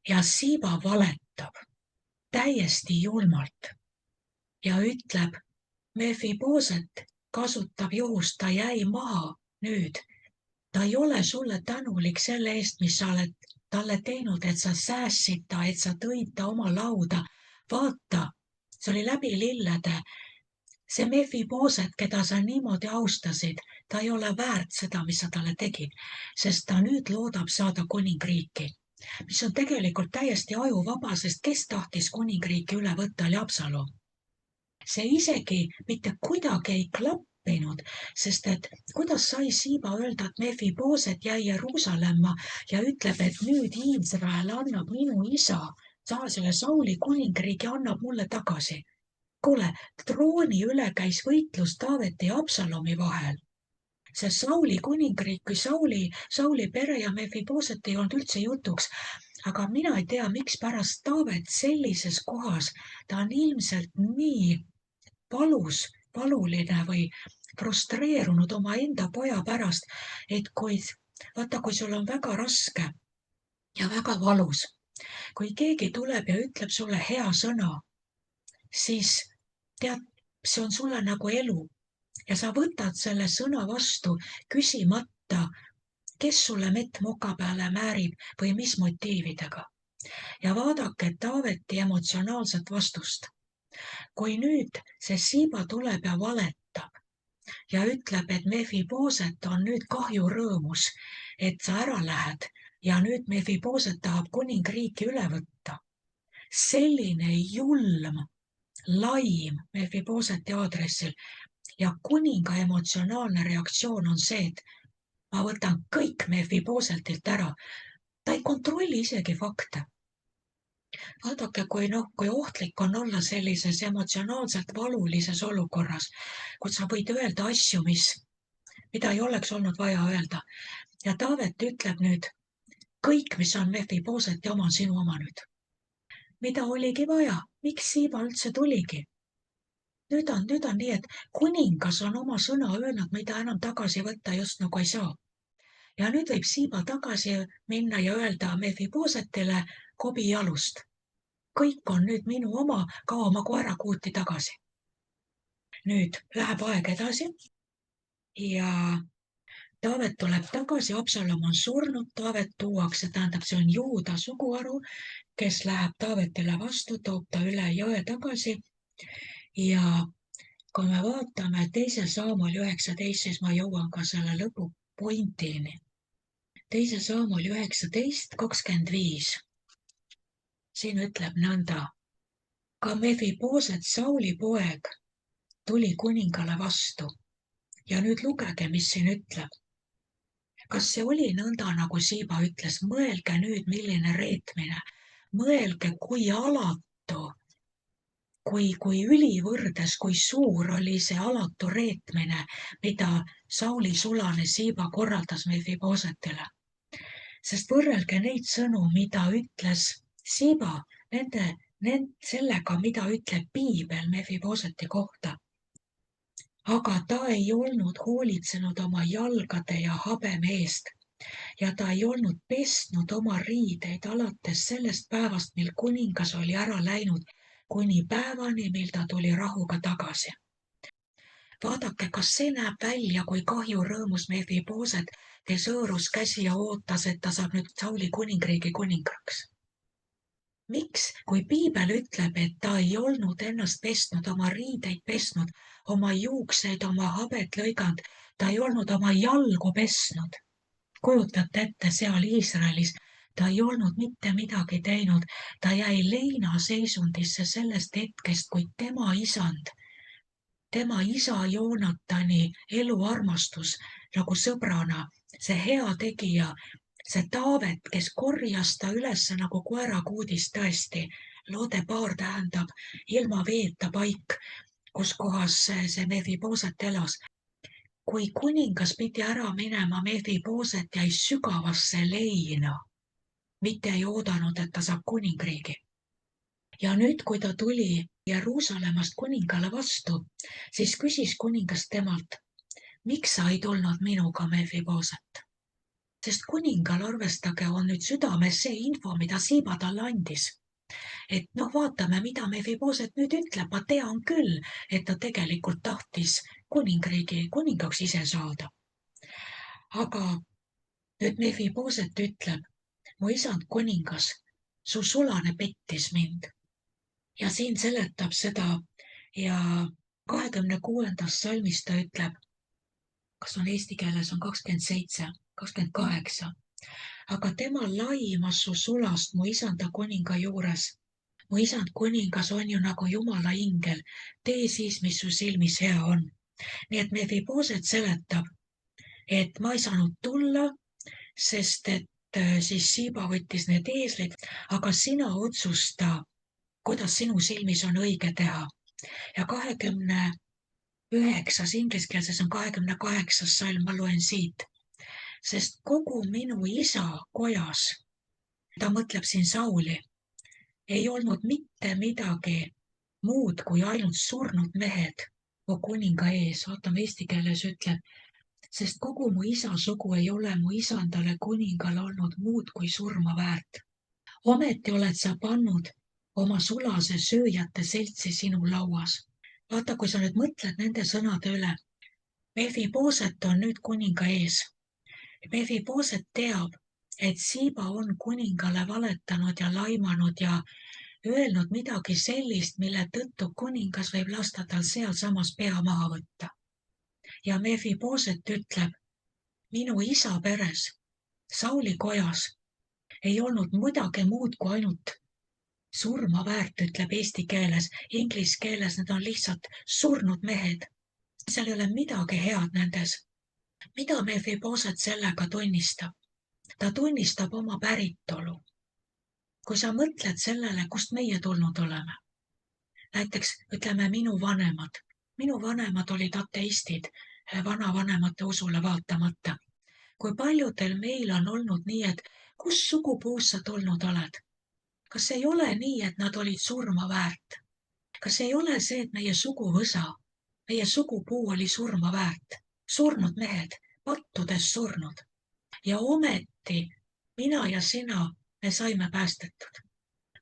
Ja Siiba valetab täiesti julmalt ja ütleb, Mefibooset kasutab juhust, ta jäi maha nüüd. Ta ei ole sulle tänulik selle eest, mis sa oled talle teinud, et sa säästsid ta, et sa tõid ta oma lauda. Vaata, see oli läbi lillede. See Mefibooset, keda sa niimoodi austasid, ta ei ole väärt seda, mis sa talle tegid, sest ta nüüd loodab saada kuningriiki. mis on tegelikult täiesti ajuvaba, sest kes tahtis kuningriiki üle võtta, oli Absalom. See isegi mitte kuidagi ei klappinud, sest et kuidas sai Siiba öelda, et Mefibooset jäi Jeruusalemma ja ütleb, et nüüd Iisrael annab minu isa selle Sauli kuningriigi, annab mulle tagasi. Kuule, trooni üle käis võitlus Taaveti ja Absalomi vahel. See Sauli kuningriik või Sauli pere ja Mefibooset ei olnud üldse jutuks. Aga mina ei tea, miks pärast Taavet sellises kohas, ta on ilmselt nii valuline või frustreerunud oma enda poja pärast, et kui sul on väga raske ja väga valus, kui keegi tuleb ja ütleb sulle hea sõna, siis tead, see on sulle nagu elu. Ja sa võtad selle sõna vastu, küsimata, kes sulle mett moka peale määrib või mis motiividega. Ja vaadake Taaveti emotsionaalset vastust. Kui nüüd see Siiba tuleb ja valetab ja ütleb, et Mefibooset on nüüd kahjurõõmus, et sa ära lähed ja nüüd Mefibooset tahab kuningriiki üle võtta. Selline julm laim Mefibooseti aadressil. Ja kuninga emotsionaalne reaktsioon on see, et ma võtan kõik Mefibooseltilt ära. Ta ei kontrolli isegi fakte. Vaadake, kui ohtlik on olla sellises emotsionaalselt valulises olukorras, kus sa võid öelda asju, mida ei oleks olnud vaja öelda. Ja Taavet ütleb nüüd, kõik, mis on Mefibooseti oma, on sinu oma nüüd. Mida oligi vaja? Miks Siiba üldse tuligi? Nüüd on nii, et kuningas on oma sõna öelnud, mida enam tagasi võtta just nagu ei saa. Ja nüüd võib Siiba tagasi minna ja öelda Mefiboosetile kobi jalust. Kõik on nüüd minu oma, kao oma koerakuuti tagasi. Nüüd läheb aeg edasi ja Taavet tuleb tagasi, Absalom on surnud, Taavet tuuakse, tähendab, see on Juuda suguharu, kes läheb Taavetile vastu, toob ta üle jõe tagasi. Ja kui me vaatame 2. Saamueli 19, siis ma jõuan ka selle lõpupointini. 2. Saamueli 19:25. Siin ütleb nõnda. Ka Mefibooset, Sauli poeg, tuli kuningale vastu. Ja nüüd lugege, mis siin ütleb. Kas see oli nõnda, nagu Siiba ütles, mõelge nüüd, milline reetmine. Mõelge, kui alatu, kui ülivõrdes, kui suur oli see alatu reetmine, mida Sauli sulane Siiba korraldas Mefiboosetile. Sest võrrelge neid sõnu, mida ütles Siiba, sellega, mida ütleb piibel Mefibooseti kohta. Aga ta ei olnud hoolitsenud oma jalgade ja habeme eest ja ta ei olnud pesnud oma riideid alates sellest päevast, mil kuningas oli ära läinud, kuni päevani, mil ta tuli rahuga tagasi. Vaadake, kas see näeb välja kui kahjurõõmus Mefibooset, kes hõõrus käsi ja ootas, et ta saab nüüd Sauli kuningriigi kuningaks. Miks, kui piibel ütleb, et ta ei olnud ennast pesnud, oma riideid pesnud, oma juukseid, oma habet lõiganud, ta ei olnud oma jalgu pesnud. Kujutate ette, seal Iisraelis ta ei olnud mitte midagi teinud, ta jäi leinaseisundisse sellest hetkest, kui tema isand, tema isa Joonatani eluarmastus nagu sõbrana, see heategija, see Taavet, kes korjas ta üles nagu koerakuudist tõesti, Lodebaar tähendab ilma veeta paik, kus kohas see Mefibooset elas. Kui kuningas pidi ära minema, Mefibooset jäi sügavasse leina, mitte ei oodanud, et ta saab kuningriigi. Ja nüüd, kui ta tuli Jeruusalemmast kuningale vastu, siis küsis kuningas temalt, miks sa ei tulnud minuga, Mefibooset? Sest kuningal, arvestage, on nüüd südames see info, mida Siiba talle andis. Et vaatame, mida Mefibooset nüüd ütleb. Ma tean küll, et ta tegelikult tahtis kuningaks ise saada. Aga nüüd Mefibooset ütleb, mu isand kuningas, su sulane pettis mind. Ja siin seletab seda ja 26. salmis ta ütleb, kas on eesti keeles on 27, 28. aga tema laimas su sulast mu isanda kuninga juures. Mu isand kuningas on ju nagu Jumala ingel. Tee siis, mis su silmis hea on. Nii et Mefiboset seletab, et ma ei saanud tulla, sest et siis Siiba võttis need eeslid, aga sina otsusta, kuidas sinu silmis on õige teha. Ja 29, ingliskeelses on 28. salm, ma loen siit. Sest kogu minu isa kojas, ta mõtleb siin Sauli, ei olnud mitte midagi muud kui ainult surnud mehed mu kuninga ees. Vaatame, eesti keeles ütleb, sest kogu mu isa sugu ei ole mu isandale kuningale olnud muud kui surma väärt. Ometi oled sa pannud oma sulase sööjate seltsi sinu lauas. Vaata, kui sa nüüd mõtled nende sõnade üle. Mefiboset on nüüd kuninga ees. Mefiboset teab, et Siiba on kuningale valetanud ja laimanud ja öelnud midagi sellist, mille tõttu kuningas võib lasta tal sealsamas pea maha võtta. Ja Mefiboset ütleb, minu isa peres, Sauli kojas, ei olnud midagi muud kui ainult surma väärt, ütleb eesti keeles. Inglise keeles need on lihtsalt surnud mehed. Seal ei ole midagi head nendes. Mida Mefiboset sellega tunnistab? Ta tunnistab oma päritolu. Kui sa mõtled sellele, kust meie tulnud oleme. Näiteks ütleme minu vanemad olid ateistid, vanavanemate usule vaatamata. Kui paljudel meil on olnud nii, et kus sugupuust sa tulnud oled? Kas ei ole nii, et nad olid surma väärt? Kas ei ole see, et meie suguvõsa, meie sugupuu oli surma väärt? Surnud mehed, pattudes surnud. Ja ometi mina ja sina, me saime päästetud.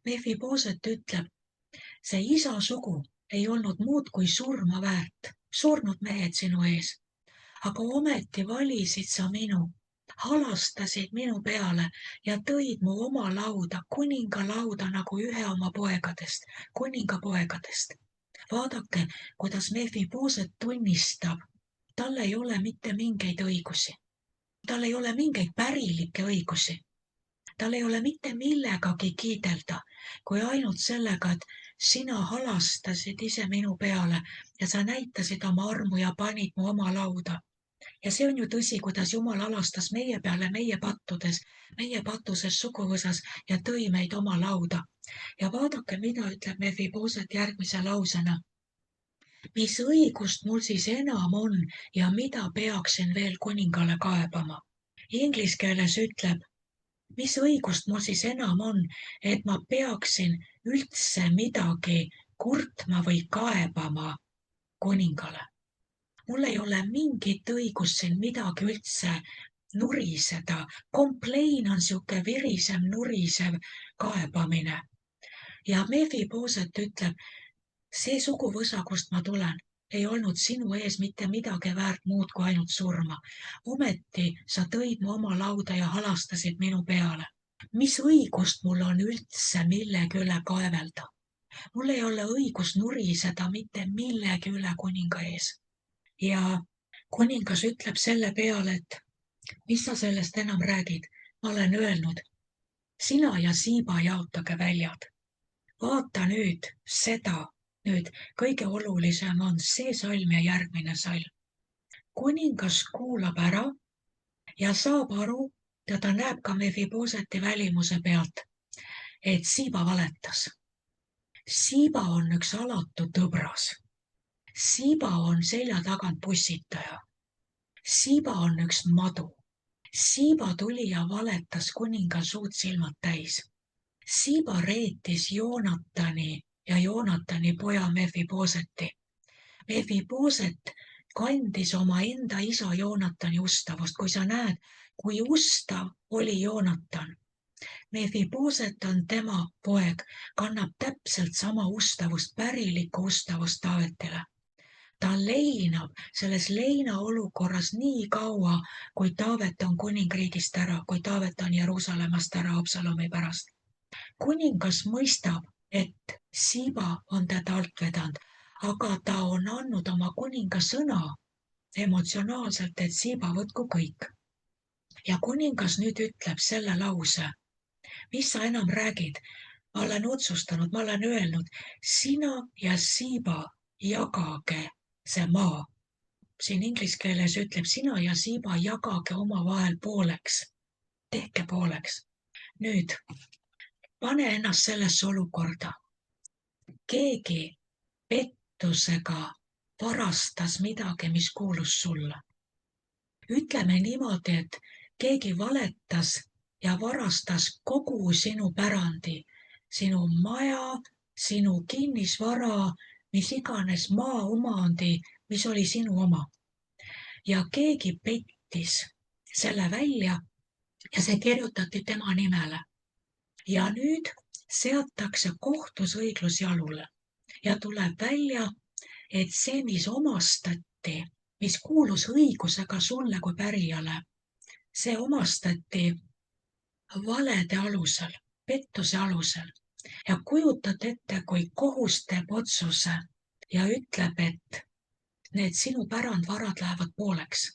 Mefiboset ütleb, see isa sugu ei olnud muud kui surma väärt, surnud mehed sinu ees. Aga ometi valisid sa minu, halastasid minu peale ja tõid mu oma lauda, kuninga lauda nagu ühe oma poegadest, kuninga poegadest. Vaadake, kuidas Mefiboset tunnistab, tal ei ole mitte mingeid õigusi. Tal ei ole mingeid pärilikke õigusi. Tal ei ole mitte millegagi kiidelda, kui ainult sellega, et sina halastasid ise minu peale ja sa näitasid oma armu ja panid mu oma lauda. Ja see on ju tõsi, kuidas Jumal halastas meie peale meie patuses suguvõsas ja tõi meid oma lauda. Ja vaadake, mida ütleb Mefiboset järgmise lausena. Mis õigust mul siis enam on ja mida peaksin veel kuningale kaebama? Inglise keeles ütleb, mis õigust mul siis enam on, et ma peaksin üldse midagi kurtma või kaebama kuningale. Mul ei ole mingit õigust siin midagi üldse nuriseda. Complain on siuke virisem, nurisev kaebamine. Ja Mefiboset ütleb, see suguvõsa, kust ma tulen, ei olnud sinu ees mitte midagi väärt muud kui ainult surma. Ometi sa tõid mu oma lauda ja halastasid minu peale. Mis õigust mul on üldse millegi üle kaevelda? Mul ei ole õigus nuriseda mitte millegi üle kuninga ees. Ja kuningas ütleb selle peale, et mis sa sellest enam räägid? Ma olen öelnud, sina ja Siiba jaotage väljad. Vaata nüüd seda. Nüüd kõige olulisem on see salm ja järgmine salm. Kuningas kuulab ära ja saab aru ja ta näeb ka Mefiboseti välimuse pealt, et Siiba valetas. Siiba on üks alatu tõbras. Siiba on selja tagant pussitaja. Siiba on üks madu. Siiba tuli ja valetas kuningal suud silmad täis. Siiba reetis Joonatani ja Joonatani poja Mefiboseti. Mefiboset kandis oma enda isa Joonatani ustavust. Kui sa näed, kui ustav oli Joonatan. Mefiboset on tema poeg, kannab täpselt sama ustavust, pärilikku ustavust Taavetile. Ta leinab selles leina olukorras nii kaua, kui Taavet on kuningriigist ära, kui Taavet on Jeruusalemmast ära Absalomi pärast. Kuningas mõistab, et Siiba on teda alt vedanud, aga ta on andnud oma kuninga sõna emotsionaalselt, et Siiba võtku kõik. ja kuningas nüüd ütleb selle lause. Mis sa enam räägid? Ma olen otsustanud, ma olen öelnud, sina ja Siiba jagage see maa. Siin inglise keeles ütleb, sina ja Siiba jagage omavahel pooleks. Tehke pooleks. Nüüd, pane ennast sellesse olukorda. Keegi pettusega varastas midagi, mis kuulus sulle. Ütleme niimoodi, et keegi valetas ja varastas kogu sinu pärandi, sinu maja, sinu kinnisvara, mis iganes maaomandi, mis oli sinu oma. Ja keegi pettis selle välja ja see kirjutati tema nimele. Ja nüüd seatakse kohtus õiglus jalule ja tuleb välja, et see, mis omastati, mis kuulus õigusega sulle kui pärijale, see omastati valede alusel, pettuse alusel. Ja kujutad ette, kui kohus teeb otsuse ja ütleb, et need sinu pärandvarad lähevad pooleks.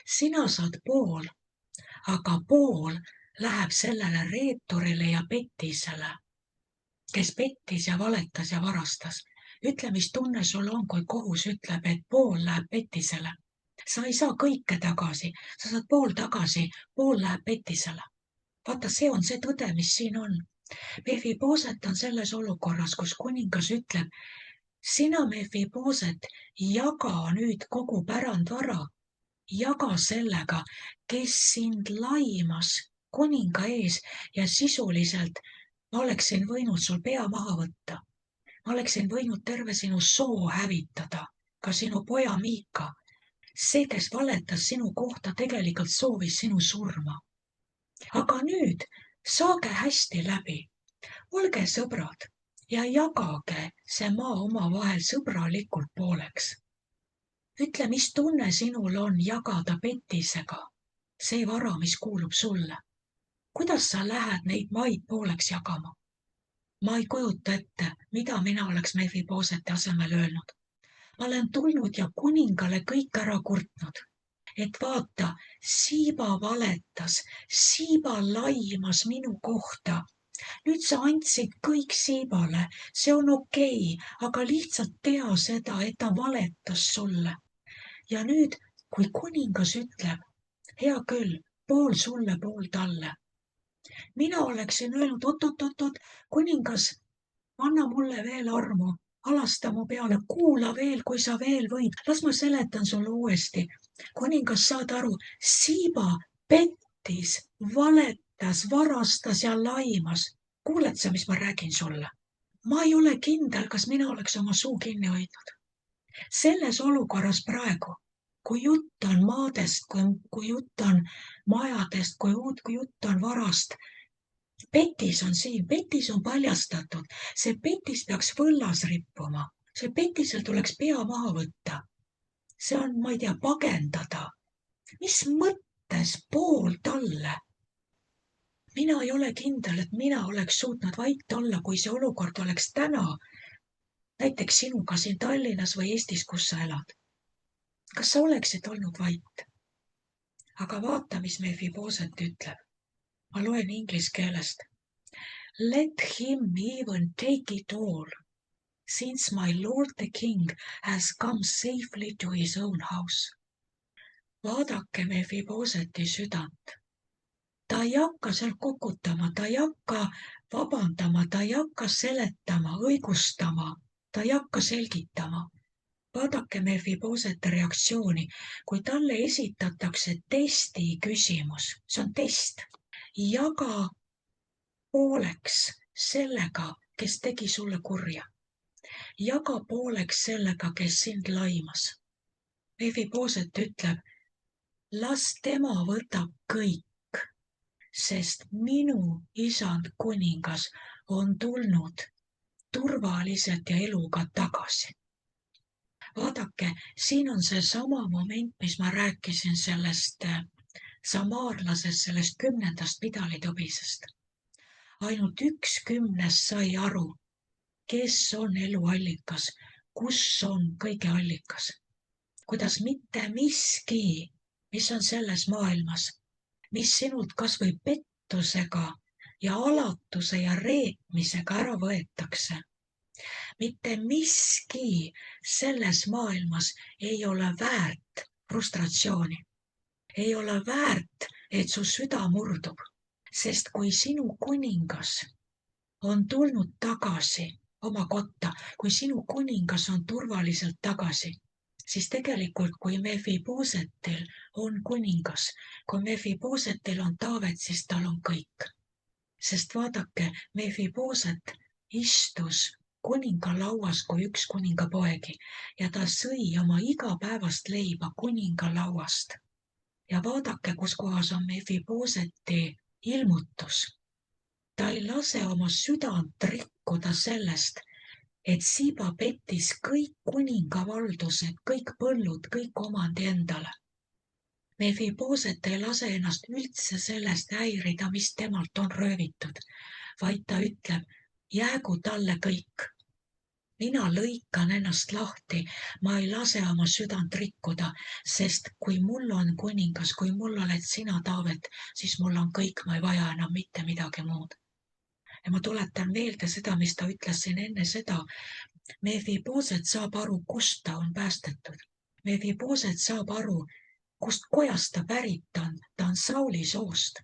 Sina saad pool, aga pool läheb sellele reeturile ja pettisele, kes pettis ja valetas ja varastas. Ütle, mis tunne sul on, kui kohus ütleb, et pool läheb pettisele. Sa ei saa kõike tagasi, sa saad pool tagasi, pool läheb pettisele. Vaata, see on see tõde, mis siin on. Mefibooset on selles olukorras, kus kuningas ütleb, sina, Mefibooset, jaga nüüd kogu pärandvara, jaga sellega, kes sind laimas kuninga ees ja sisuliselt ma oleksin võinud sul pea maha võtta. Ma oleksin võinud terve sinu soo hävitada, ka sinu poja Miika. See, kes valetas sinu kohta, tegelikult soovis sinu surma. Aga nüüd saage hästi läbi, olge sõbrad ja jagage see maa omavahel sõbralikult pooleks. Ütle, mis tunne sinul on jagada pettisega see vara, mis kuulub sulle. Kuidas sa lähed neid maid pooleks jagama? Ma ei kujuta ette, mida mina oleks Mefibooseti asemel öelnud. Ma olen tulnud ja kuningale kõik ära kurtnud. Et vaata, Siiba valetas, Siiba laimas minu kohta. Nüüd sa andsid kõik Siibale, see on okei, aga lihtsalt tea seda, et ta valetas sulle. Ja nüüd, kui kuningas ütleb, hea küll, pool sulle, pool talle. Mina oleksin öelnud, oot, kuningas, anna mulle veel armu, alasta mu peale, kuula veel, kui sa veel võid, las ma seletan sulle uuesti. Kuningas, saad aru, Siiba pettis, valetas, varastas ja laimas. Kuuled sa, mis ma räägin sulle? Ma ei ole kindel, kas mina oleks oma suu kinni hoidnud. Selles olukorras praegu, kui jutt on maadest, kui jutt on majadest, kui jutt on varast, petis on siin, petis on paljastatud, see petis peaks võllas rippuma, see petisel tuleks pea maha võtta. See on, ma ei tea, pagendada. Mis mõttes pool talle? Mina ei ole kindel, et mina oleks suutnud vait olla, kui see olukord oleks täna, näiteks sinuga siin Tallinnas või Eestis, kus sa elad. Kas sa oleksid olnud vait? Aga vaata, mis Mefibooset ütleb. Ma loen inglise keelest. Let him even take it all, since my lord the king has come safely to his own house. Vaadake Mefibooseti südant. Ta ei hakka seal kokutama, ta ei hakka vabandama, ta ei hakka seletama, õigustama, ta ei hakka selgitama. Vaadake Mefibooseti reaktsiooni, kui talle esitatakse testi küsimus. See on test. Jaga pooleks sellega, kes tegi sulle kurja. Jaga pooleks sellega, kes sind laimas. Mefibooset ütleb, las tema võtab kõik, sest minu isand kuningas on tulnud turvaliselt ja eluga tagasi. Vaadake, siin on see sama moment, mis ma rääkisin sellest samaarlasest, sellest 10. pidalitõbisest. Ainult 1/10 sai aru, kes on elu allikas, kus on kõige allikas. Kuidas mitte miski, mis on selles maailmas, mis sinult kas või pettusega ja alatuse ja reetmisega ära võetakse. Mitte miski selles maailmas ei ole väärt frustratsiooni. Ei ole väärt, et su süda murdub, sest kui sinu kuningas on tulnud tagasi oma kotta, kui sinu kuningas on turvaliselt tagasi, siis tegelikult, kui Mefibosetil on kuningas, kui Mefibosetil on Taavet, siis tal on kõik. Sest vaadake, Mefiboset istus kuningalauas kui üks kuningapoegi ja ta sõi oma igapäevast leiba kuningalauast. Ja vaadake, kus kohas on Mefiboseti ilmutus. Ta ei lase oma südant rikkuda sellest, et Siiba pettis kõik kuningavaldused, kõik põllud, kõik omandi endale. Mefiboset ei lase ennast üldse sellest häirida, mis temalt on röövitud, vaid ta ütleb, jäägu talle kõik. Mina lõikan ennast lahti, ma ei lase oma südant rikkuda, sest kui mul on kuningas, kui mul oled sina, Taavet, siis mul on kõik, ma ei vaja enam mitte midagi muud. Ja ma tuletan meelde seda, mis ta ütles siin enne seda. Mefiboset saab aru, kust ta on päästetud. Mefiboset saab aru, kust kojast ta pärit on. Ta on Sauli soost.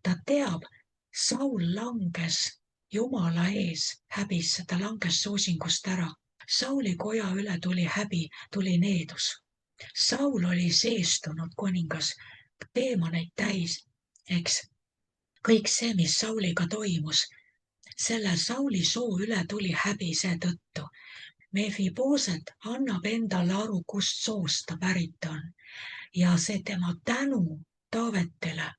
Ta teab, Saul langes Jumala ees häbisse, ta langes soosingust ära. Sauli koja üle tuli häbi, tuli needus. Saul oli seestunud kuningas, teemaneid täis, eks. Kõik see, mis Sauliga toimus, selle Sauli soo üle tuli häbi seetõttu. Mefiboset annab endale aru, kust soost ta pärit on. Ja see tema tänu Taavetele,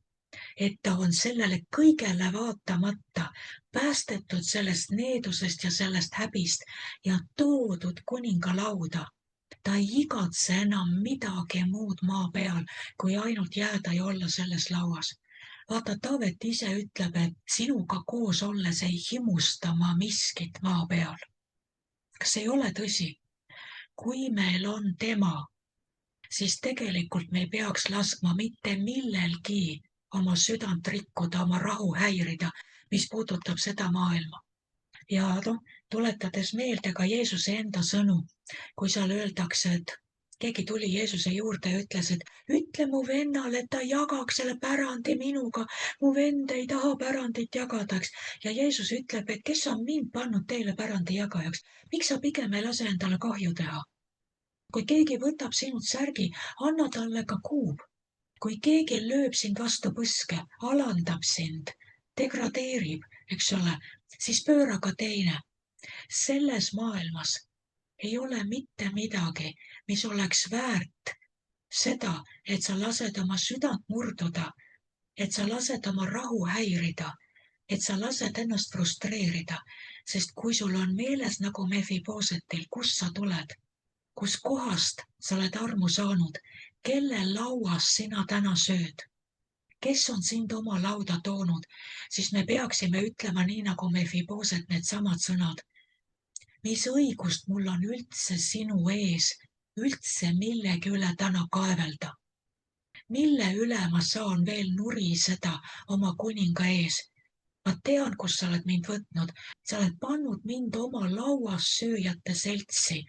et ta on sellele kõigele vaatamata päästetud sellest needusest ja sellest häbist ja toodud kuningalauda. Ta ei igatse enam midagi muud maa peal, kui ainult jääda ja olla selles lauas. Vaata, Taavet ise ütleb, et sinuga koos olles ei himusta ma miskit maa peal. Kas ei ole tõsi? Kui meil on tema, siis tegelikult me ei peaks laskma mitte millelgi oma südant rikkuda, oma rahu häirida, mis puudutab seda maailma. Ja tuletades meelde ka Jeesuse enda sõnu, kui seal öeldakse, et keegi tuli Jeesuse juurde ja ütles, et ütle mu vennale, et ta jagaks selle pärandi minuga. Mu vend ei taha pärandit jagada, eks. Ja Jeesus ütleb, et kes on mind pannud teile pärandi jagajaks? Miks sa pigem ei lase endale kahju teha? Kui keegi võtab sinult särgi, anna talle ka kuub. Kui keegi lööb sind vastu põske, alandab sind, degradeerib, eks ole, siis pööra ka teine. Selles maailmas ei ole mitte midagi, mis oleks väärt seda, et sa lased oma südant murduda, et sa lased oma rahu häirida, et sa lased ennast frustreerida, sest kui sul on meeles nagu Mefibosetil, kust sa tuled, kus kohast sa oled armu saanud, kelle lauas sina täna sööd, kes on sind oma lauda toonud, siis me peaksime ütlema nii nagu Mefiboset needsamad sõnad. Mis õigust mul on üldse sinu ees, üldse millegi üle täna kaevelda? Mille üle ma saan veel nuriseda oma kuninga ees? Ma tean, kus sa oled mind võtnud. Sa oled pannud mind oma lauas sööjate seltsi.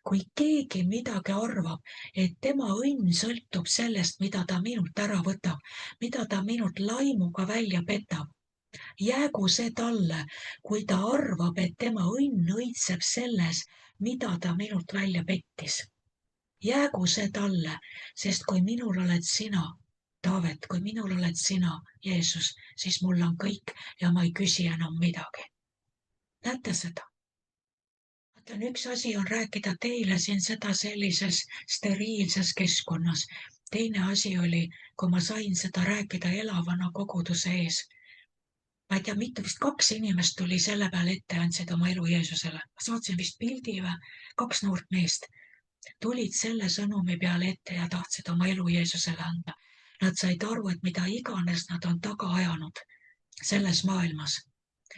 Kui keegi midagi arvab, et tema õnn sõltub sellest, mida ta minult ära võtab, mida ta minult laimuga välja petab, jäägu see talle, kui ta arvab, et tema õnn õitseb selles, mida ta minult välja pettis. Jäägu see talle, sest kui minul oled sina, Taavet, kui minul oled sina, Jeesus, siis mul on kõik ja ma ei küsi enam midagi. Näete seda? Üks asi on rääkida teile siin seda sellises steriilses keskkonnas. Teine asi oli, kui ma sain seda rääkida elavana koguduse ees. Ma ei tea, vist 2 inimest tuli selle peale ette ja andsid oma elu Jeesusele. Ma saatsin vist pildi või 2 noort meest. Tulid selle sõnumi peale ette ja tahtsid oma elu Jeesusele anda. Nad said aru, et mida iganes nad on taga ajanud selles maailmas,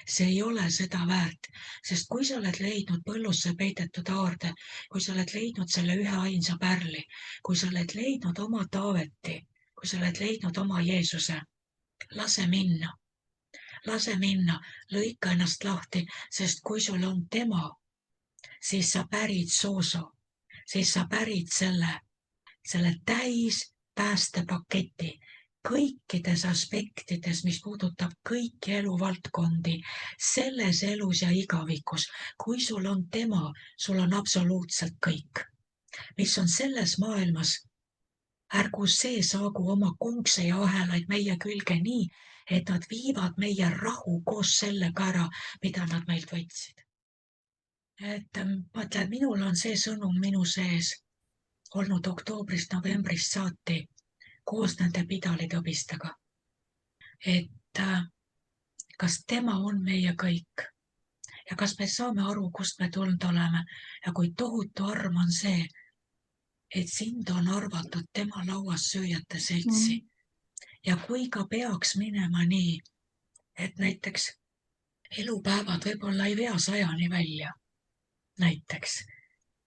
see ei ole seda väärt, sest kui sa oled leidnud põllusse peidetud aarde, kui sa oled leidnud selle ühe ainsa pärli, kui sa oled leidnud oma Taaveti, kui sa oled leidnud oma Jeesuse, lase minna, lõika ennast lahti, sest kui sul on tema, siis sa pärid sooso, siis sa pärid selle täis päästepaketi kõikides aspektides, mis puudutab kõiki eluvaldkondi, selles elus ja igavikus. Kui sul on tema, sul on absoluutselt kõik, mis on selles maailmas. Ärgu see saagu oma konkse ja ahelaid meie külge nii, et nad viivad meie rahu koos sellega ära, mida nad meilt võtsid. Mõtle, minul on see sõnum minu sees olnud oktoobrist, novembrist saati koos nende pidalitõbistega. Et kas tema on meie kõik ja kas me saame aru, kust me tulnud oleme ja kui tohutu arm on see, et sind on arvatud tema lauas sööjate seltsi. Ja kui ka peaks minema nii, et näiteks elupäevad võib-olla ei vea 100 välja, näiteks,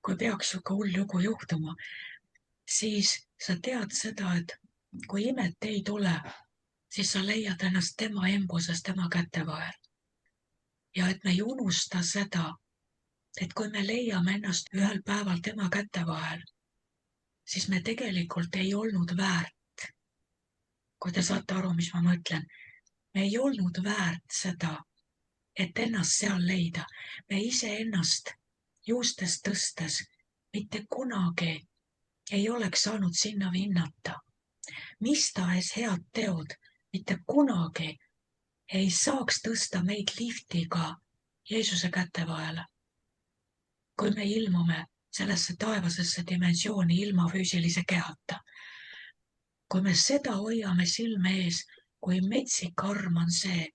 kui peaks sihuke hull lugu juhtuma, siis sa tead seda, et kui imet ei tule, siis sa leiad ennast tema embuses, tema käte vahel. Ja et me ei unusta seda, et kui me leiame ennast ühel päeval tema käte vahel, siis me tegelikult ei olnud väärt. Kui te saate aru, mis ma mõtlen, me ei olnud väärt seda, et ennast seal leida. Me iseennast juustest tõstes mitte kunagi ei oleks saanud sinna vinnata. Mis tahes head teod mitte kunagi ei saaks tõsta meid liftiga Jeesuse käte vahele. Kui me ilmume sellesse taevasesse dimensiooni ilma füüsilise kehata. Kui me seda hoiame silme ees, kui metsik arm on see,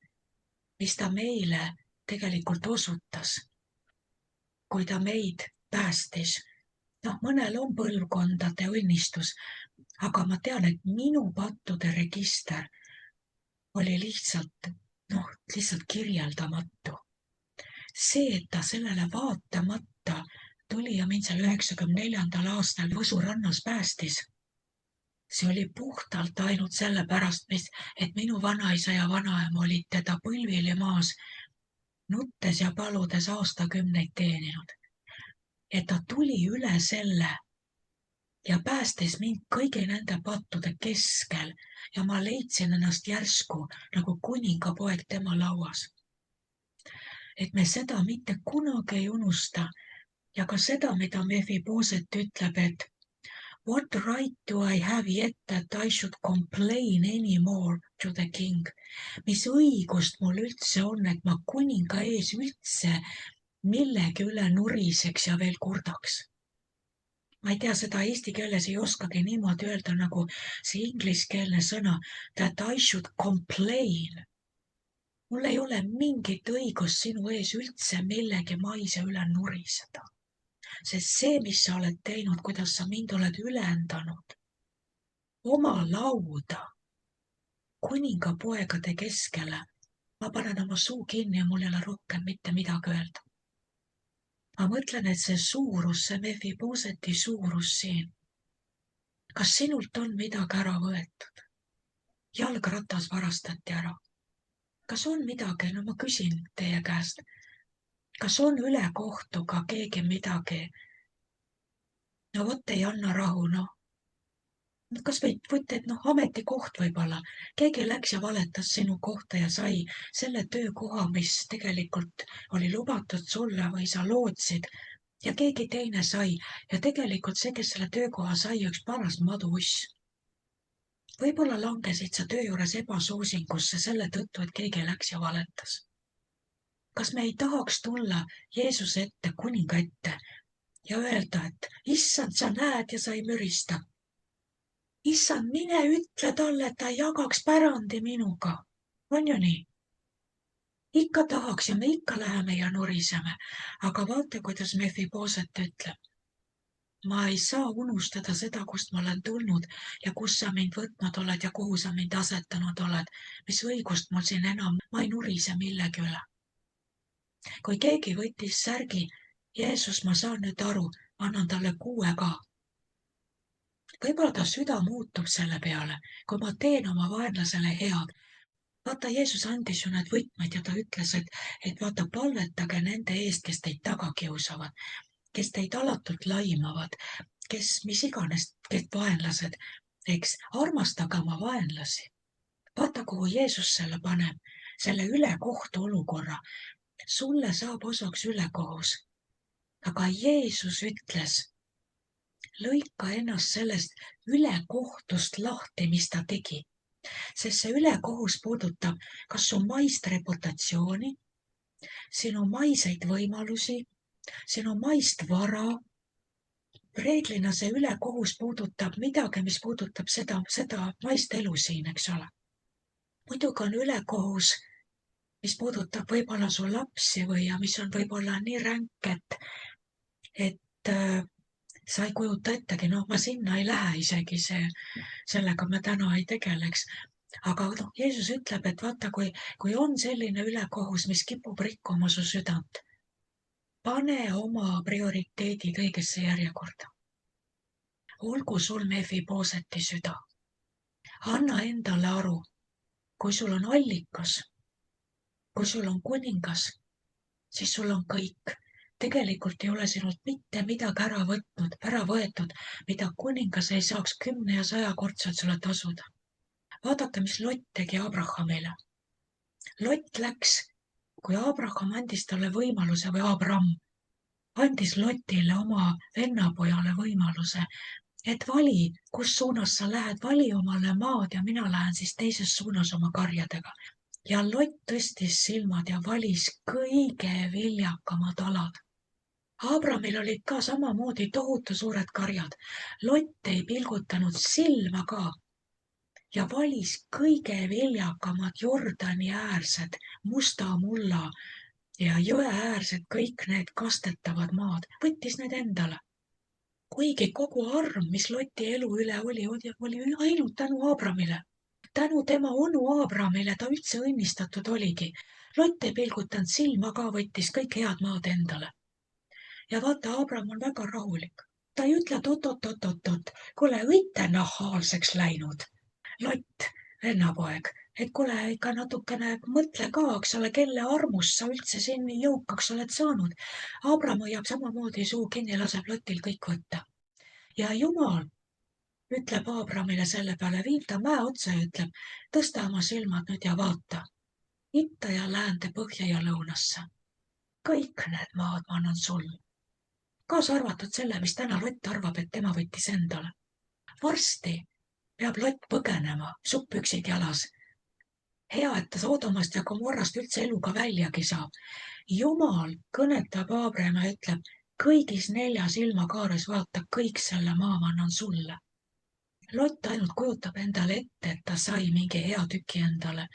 mis ta meile tegelikult osutas, kui ta meid päästis. Mõnel on põlvkondade õnnistus, aga ma tean, et minu pattude register oli lihtsalt kirjeldamatu. See, et ta sellele vaatamata tuli ja mind seal 94. aastal Võsu rannas päästis. See oli puhtalt ainult sellepärast, et minu vanaisa ja vanaema olid teda põlvili maas nuttes ja paludes aastakümneid teeninud. Et ta tuli üle selle ja päästis mind kõigi nende pattude keskel ja ma leidsin ennast järsku nagu kuningapoeg tema lauas. Et me seda mitte kunagi ei unusta ja ka seda, mida Mephiboset ütleb, et what right do I have yet that I should complain anymore to the king? Mis õigust mul üldse on, et ma kuninga ees üldse millegi üle nuriseks ja veel kurdaks? Ma ei tea, seda eesti keeles ei oskagi niimoodi öelda nagu see ingliskeelne sõna that I should complain. Mul ei ole mingit õigust sinu ees üldse millegi maise üle nuriseda. Sest see, mis sa oled teinud, kuidas sa mind oled ülendanud oma lauda kuningapoegade keskele, ma panen oma suu kinni ja mul ei ole rohkem mitte midagi öelda. Ma mõtlen, et see suurus, see Mephiboseti suurus siin, kas sinult on midagi ära võetud? Jalgratas varastati ära. Kas on midagi, ma küsin teie käest, kas on ülekohtuga keegi midagi? Vot ei anna rahu, kas võite, ametikoht võib-olla. Keegi läks ja valetas sinu kohta ja sai selle töökoha, mis tegelikult oli lubatud sulle või sa lootsid ja keegi teine sai ja tegelikult see, kes selle töökoha sai, üks paras maduuss. Võib-olla langesid sa töö juures ebasoosingusse selle tõttu, et keegi läks ja valetas. Kas me ei tahaks tulla Jeesuse ette, kuninga ette ja öelda, et issand, sa näed ja sa ei mürista. Issand, mine ütle talle, et ta jagaks pärandi minuga. On ju nii? Ikka tahaks ja me ikka läheme ja nuriseme, aga vaata, kuidas Mephiboset ütleb. Ma ei saa unustada seda, kust ma olen tulnud ja kus sa mind võtnud oled ja kuhu sa mind asetanud oled. Mis õigust mul siin enam, ma ei nurise millegi üle. Kui keegi võttis särgi, Jeesus, ma saan nüüd aru, annan talle 6 ka. võib-olla ta süda muutub selle peale, kui ma teen oma vaenlasele head. Vaata, Jeesus andis ju need võtmed ja ta ütles, et vaata, palvetage nende eest, kes teid taga kiusavad, kes teid alatult laimavad, kes mis iganes, kes vaenlased, eks, armastage oma vaenlasi. Vaata, kuhu Jeesus selle paneb, selle ülekohtu olukorra. Sulle saab osaks ülekohus. Aga Jeesus ütles, lõika ennast sellest ülekohtust lahti, mis ta tegi. Sest see ülekohus puudutab kas su maist reputatsiooni, sinu maiseid võimalusi, sinu maist vara. Reeglina see ülekohus puudutab midagi, mis puudutab seda maist elu siin, eks ole. Muidugi on ülekohus, mis puudutab võib-olla su lapsi ja mis on võib-olla nii ränk, et sa ei kujuta ettegi, ma sinna ei lähe isegi, sellega me täna ei tegeleks. Aga Jeesus ütleb, et vaata, kui on selline ülekohus, mis kipub rikkuma su südant, pane oma prioriteedid õigesse järjekorda. Olgu sul Mefibooseti süda. Anna endale aru, kui sul on allikas, kui sul on siis sul on kõik. Tegelikult ei ole sinult mitte midagi ära võetud, mida kuningas ei saaks 10 ja 100-kordselt sulle tasuda. Vaadake, mis Lott tegi Abrahamile. Lott läks, kui Abraham andis talle võimaluse või Abram andis Lotile oma vennapojale võimaluse, et vali, kus suunas sa lähed, vali omale maad ja mina lähen siis teises suunas oma karjadega. Ja Lott tõstis silmad ja valis kõige viljakamad alad. Abramil olid ka samamoodi tohutu suured karjad. Lott ei pilgutanud silma ka ja valis kõige viljakamad Jordani äärsed, Musta mulla ja jõe äärsed, kõik need kastetavad maad, võttis need endale. Kuigi kogu arm, mis Loti elu üle oli ainult tänu Abramile. Tänu tema onu Abramile ta üldse õnnistatud oligi. Lott ei pilgutanud silma ka, võttis kõik head maad endale. Ja vaata, Abram on väga rahulik. Ta ei ütle, et kuule, õite nahaalseks läinud. Lott, vennapoeg, et kuule, ikka natukene mõtle ka, eks ole, kelle armust sa üldse siin nii jõukaks oled saanud. Abram hoiab samamoodi suu kinni, laseb Lotil kõik võtta. Ja Jumal ütleb Abramile selle peale, viib ta mäe otsa ja ütleb, tõsta oma silmad nüüd ja vaata. Itta ja läände, põhja ja lõunasse. Kõik need maad ma annan sulle. Kaasa arvatud selle, mis täna Lott arvab, et tema võttis endale. Varsti peab Lott põgenema, supppüksid jalas. Hea, et ta Sodomast ja Gomorrast üldse eluga väljagi saab. Jumal kõnetab Abrama ja ütleb, kõigis 4 silmakaares vaata, kõik selle maa ma annan sulle. Lott ainult kujutab endale ette, et ta sai mingi hea tüki endale.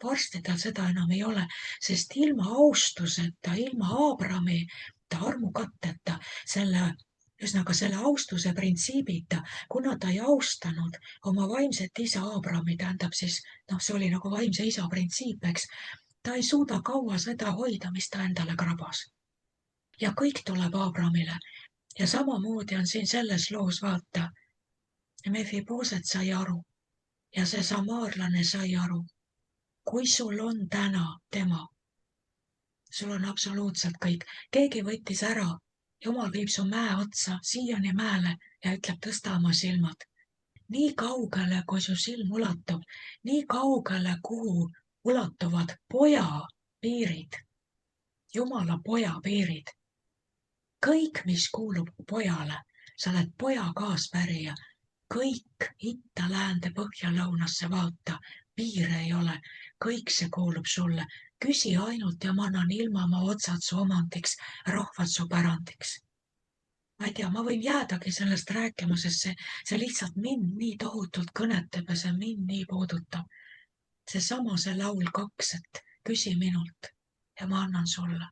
Varsti tal seda enam ei ole, sest ilma austuseta, ilma Abrami armukatteta, selle austuse printsiibita, kuna ta ei austanud oma vaimset isa Abrami, tähendab siis, see oli nagu vaimse isa printsiip, eks, ta ei suuda kaua seda hoida, mis ta endale krabas. Ja kõik tuleb Abramile. Ja samamoodi on siin selles loos, vaata, Mefibooset sai aru ja see samaarlane sai aru. Kui sul on täna tema, sul on absoluutselt kõik, keegi võttis ära, Jumal viib su mäe otsa, siiani mäele ja ütleb, tõsta oma silmad. Nii kaugele, kui su silm ulatub, nii kaugele, kuhu ulatuvad poja piirid, Jumala poja piirid. Kõik, mis kuulub pojale, sa oled poja kaaspärija, kõik itta, läände, põhja, lõunasse vaata, piire ei ole, kõik see kuulub sulle. Küsi ainult ja ma annan ilmamaa otsad su omandiks, rahvad su pärandiks. Ma ei tea, ma võin jäädagi sellest rääkima, sest see lihtsalt mind nii tohutult kõnetab ja see mind nii puudutab. See laul 2, et küsi minult ja ma annan sulle.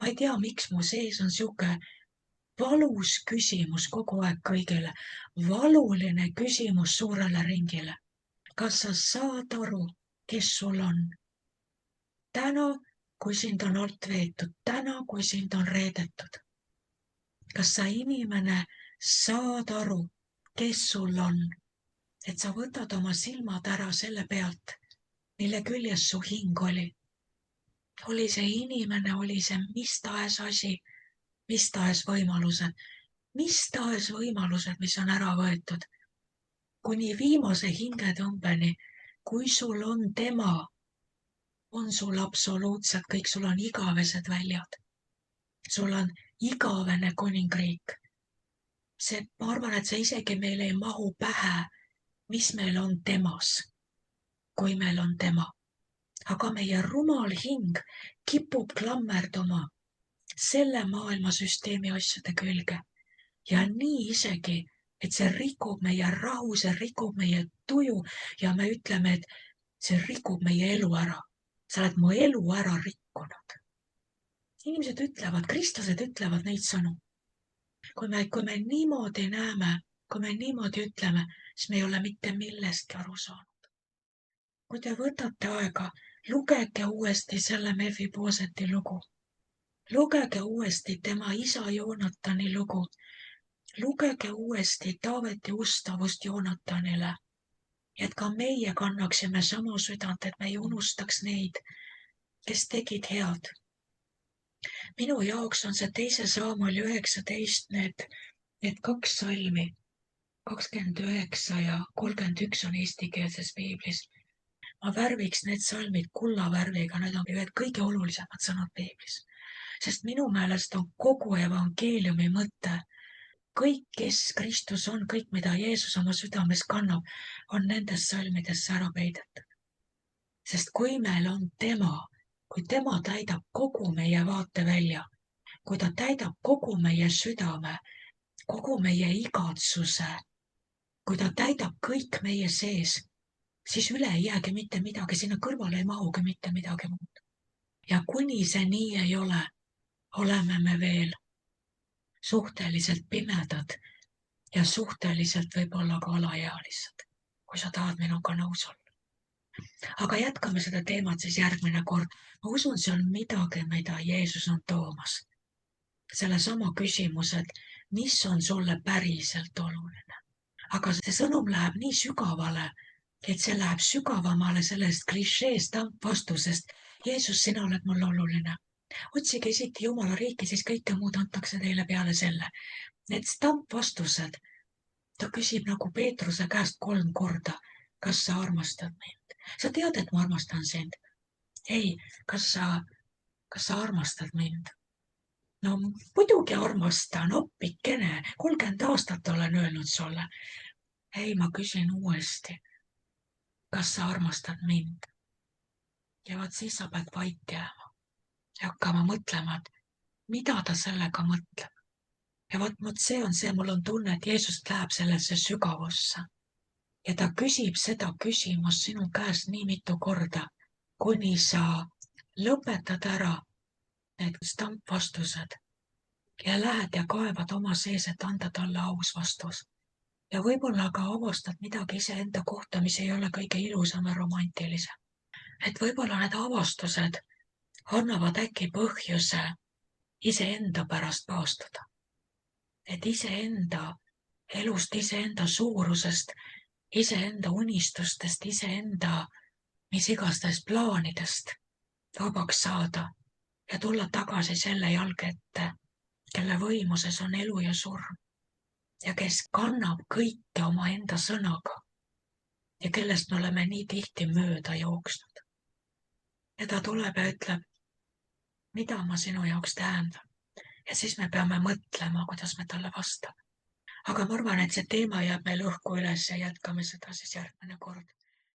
Ma ei tea, miks mu sees on sihuke valus küsimus kogu aeg kõigile, valuline küsimus suurele ringile. Kas sa saad aru, kes sul on? Täna, kui sind on alt veetud, täna, kui sind on reedetud. Kas sa, inimene, saad aru, kes sul on, et sa võtad oma silmad ära selle pealt, mille küljes su hing oli. Oli see inimene, oli see mis tahes asi, mis tahes võimalused, mis on ära võetud. Kuni viimase hingetõmbeni, kui sul on tema, on sul absoluutselt kõik, sul on igavesed väljad. Sul on igavene kuningriik. Ma arvan, et see isegi meil ei mahu pähe, mis meil on temas, kui meil on tema. Aga meie rumal hing kipub klammerduma selle maailmasüsteemi asjade külge. Ja nii isegi, et see rikub meie rahu, see rikub meie tuju ja me ütleme, et see rikub meie elu ära. Sa oled mu elu ära rikkunud. Inimesed ütlevad, kristlased ütlevad neid sõnu. Kui me niimoodi näeme, kui me niimoodi ütleme, siis me ei ole mitte millestki aru saanud. Kui te võtate aega, lugege uuesti selle Mefibooseti lugu. Lugege uuesti tema isa Joonatani lugu. Lugege uuesti Taaveti ustavust Joonatanile. Et ka meie kannaksime sama südant, et me ei unustaks neid, kes tegid head. Minu jaoks on see 2. Saamueli 19, need 2 salmi, 29 ja 31 on eestikeelses piiblis. Ma värviks need salmid kullavärviga, need on ühed kõige olulisemad sõnad piiblis. Sest minu meelest on kogu evangeeliumi mõte, kõik, kes Kristus on, kõik, mida Jeesus oma südames kannab, on nendes salmidesse ära peidetud. Sest kui meil on tema, kui tema täidab kogu meie vaatevälja, kui ta täidab kogu meie südame, kogu meie igatsuse, kui ta täidab kõik meie sees, siis üle ei jäägi mitte midagi, sinna kõrvale ei mahugi mitte midagi muud. Ja kuni see nii ei ole, oleme me veel suhteliselt pimedad ja suhteliselt võib-olla ka alaealised, kui sa tahad minuga nõus olla. Aga jätkame seda teemat siis järgmine kord. Ma usun, see on midagi, mida Jeesus on toomas. Sellesama küsimuse, et mis on sulle päriselt oluline. Aga see sõnum läheb nii sügavale, et see läheb sügavamale sellest klišeest vastusest. Jeesus, sina oled mulle oluline. Otsige esiti Jumala riiki, siis kõike muud antakse teile peale selle. Need stampvastused. Ta küsib nagu Peetruse käest 3 korda, kas sa armastad mind? Sa tead, et ma armastan sind. Ei, kas sa armastad mind? No muidugi armastan, oppikene, 30 aastat olen öelnud sulle. Ei, ma küsin uuesti. Kas sa armastad mind? Ja vaat siis sa pead vait jääma ja hakkama mõtlema, et mida ta sellega mõtleb. Ja vaat see on see, mul on tunne, et Jeesus läheb sellesse sügavusse. Ja ta küsib seda küsimust sinu käest nii mitu korda, kuni sa lõpetad ära need stampvastused ja lähed ja kaevad oma sees, et anda talle aus vastus. Ja võib-olla ka avastad midagi iseenda kohta, mis ei ole kõige ilusam ja romantilisem. Et võib-olla need avastused annavad äkki põhjuse iseenda pärast paastuda. Et iseenda elust, iseenda suurusest, iseenda unistustest, iseenda mis igastahes plaanidest vabaks saada ja tulla tagasi selle jalge ette, kelle võimuses on elu ja surm ja kes kannab kõike omaenda sõnaga ja kellest me oleme nii tihti mööda jooksnud. Ja ta tuleb ja ütleb, mida ma sinu jaoks tähendan. Ja siis me peame mõtlema, kuidas me talle vastame. Aga ma arvan, et see teema jääb meil õhku üles ja jätkame seda siis järgmine kord.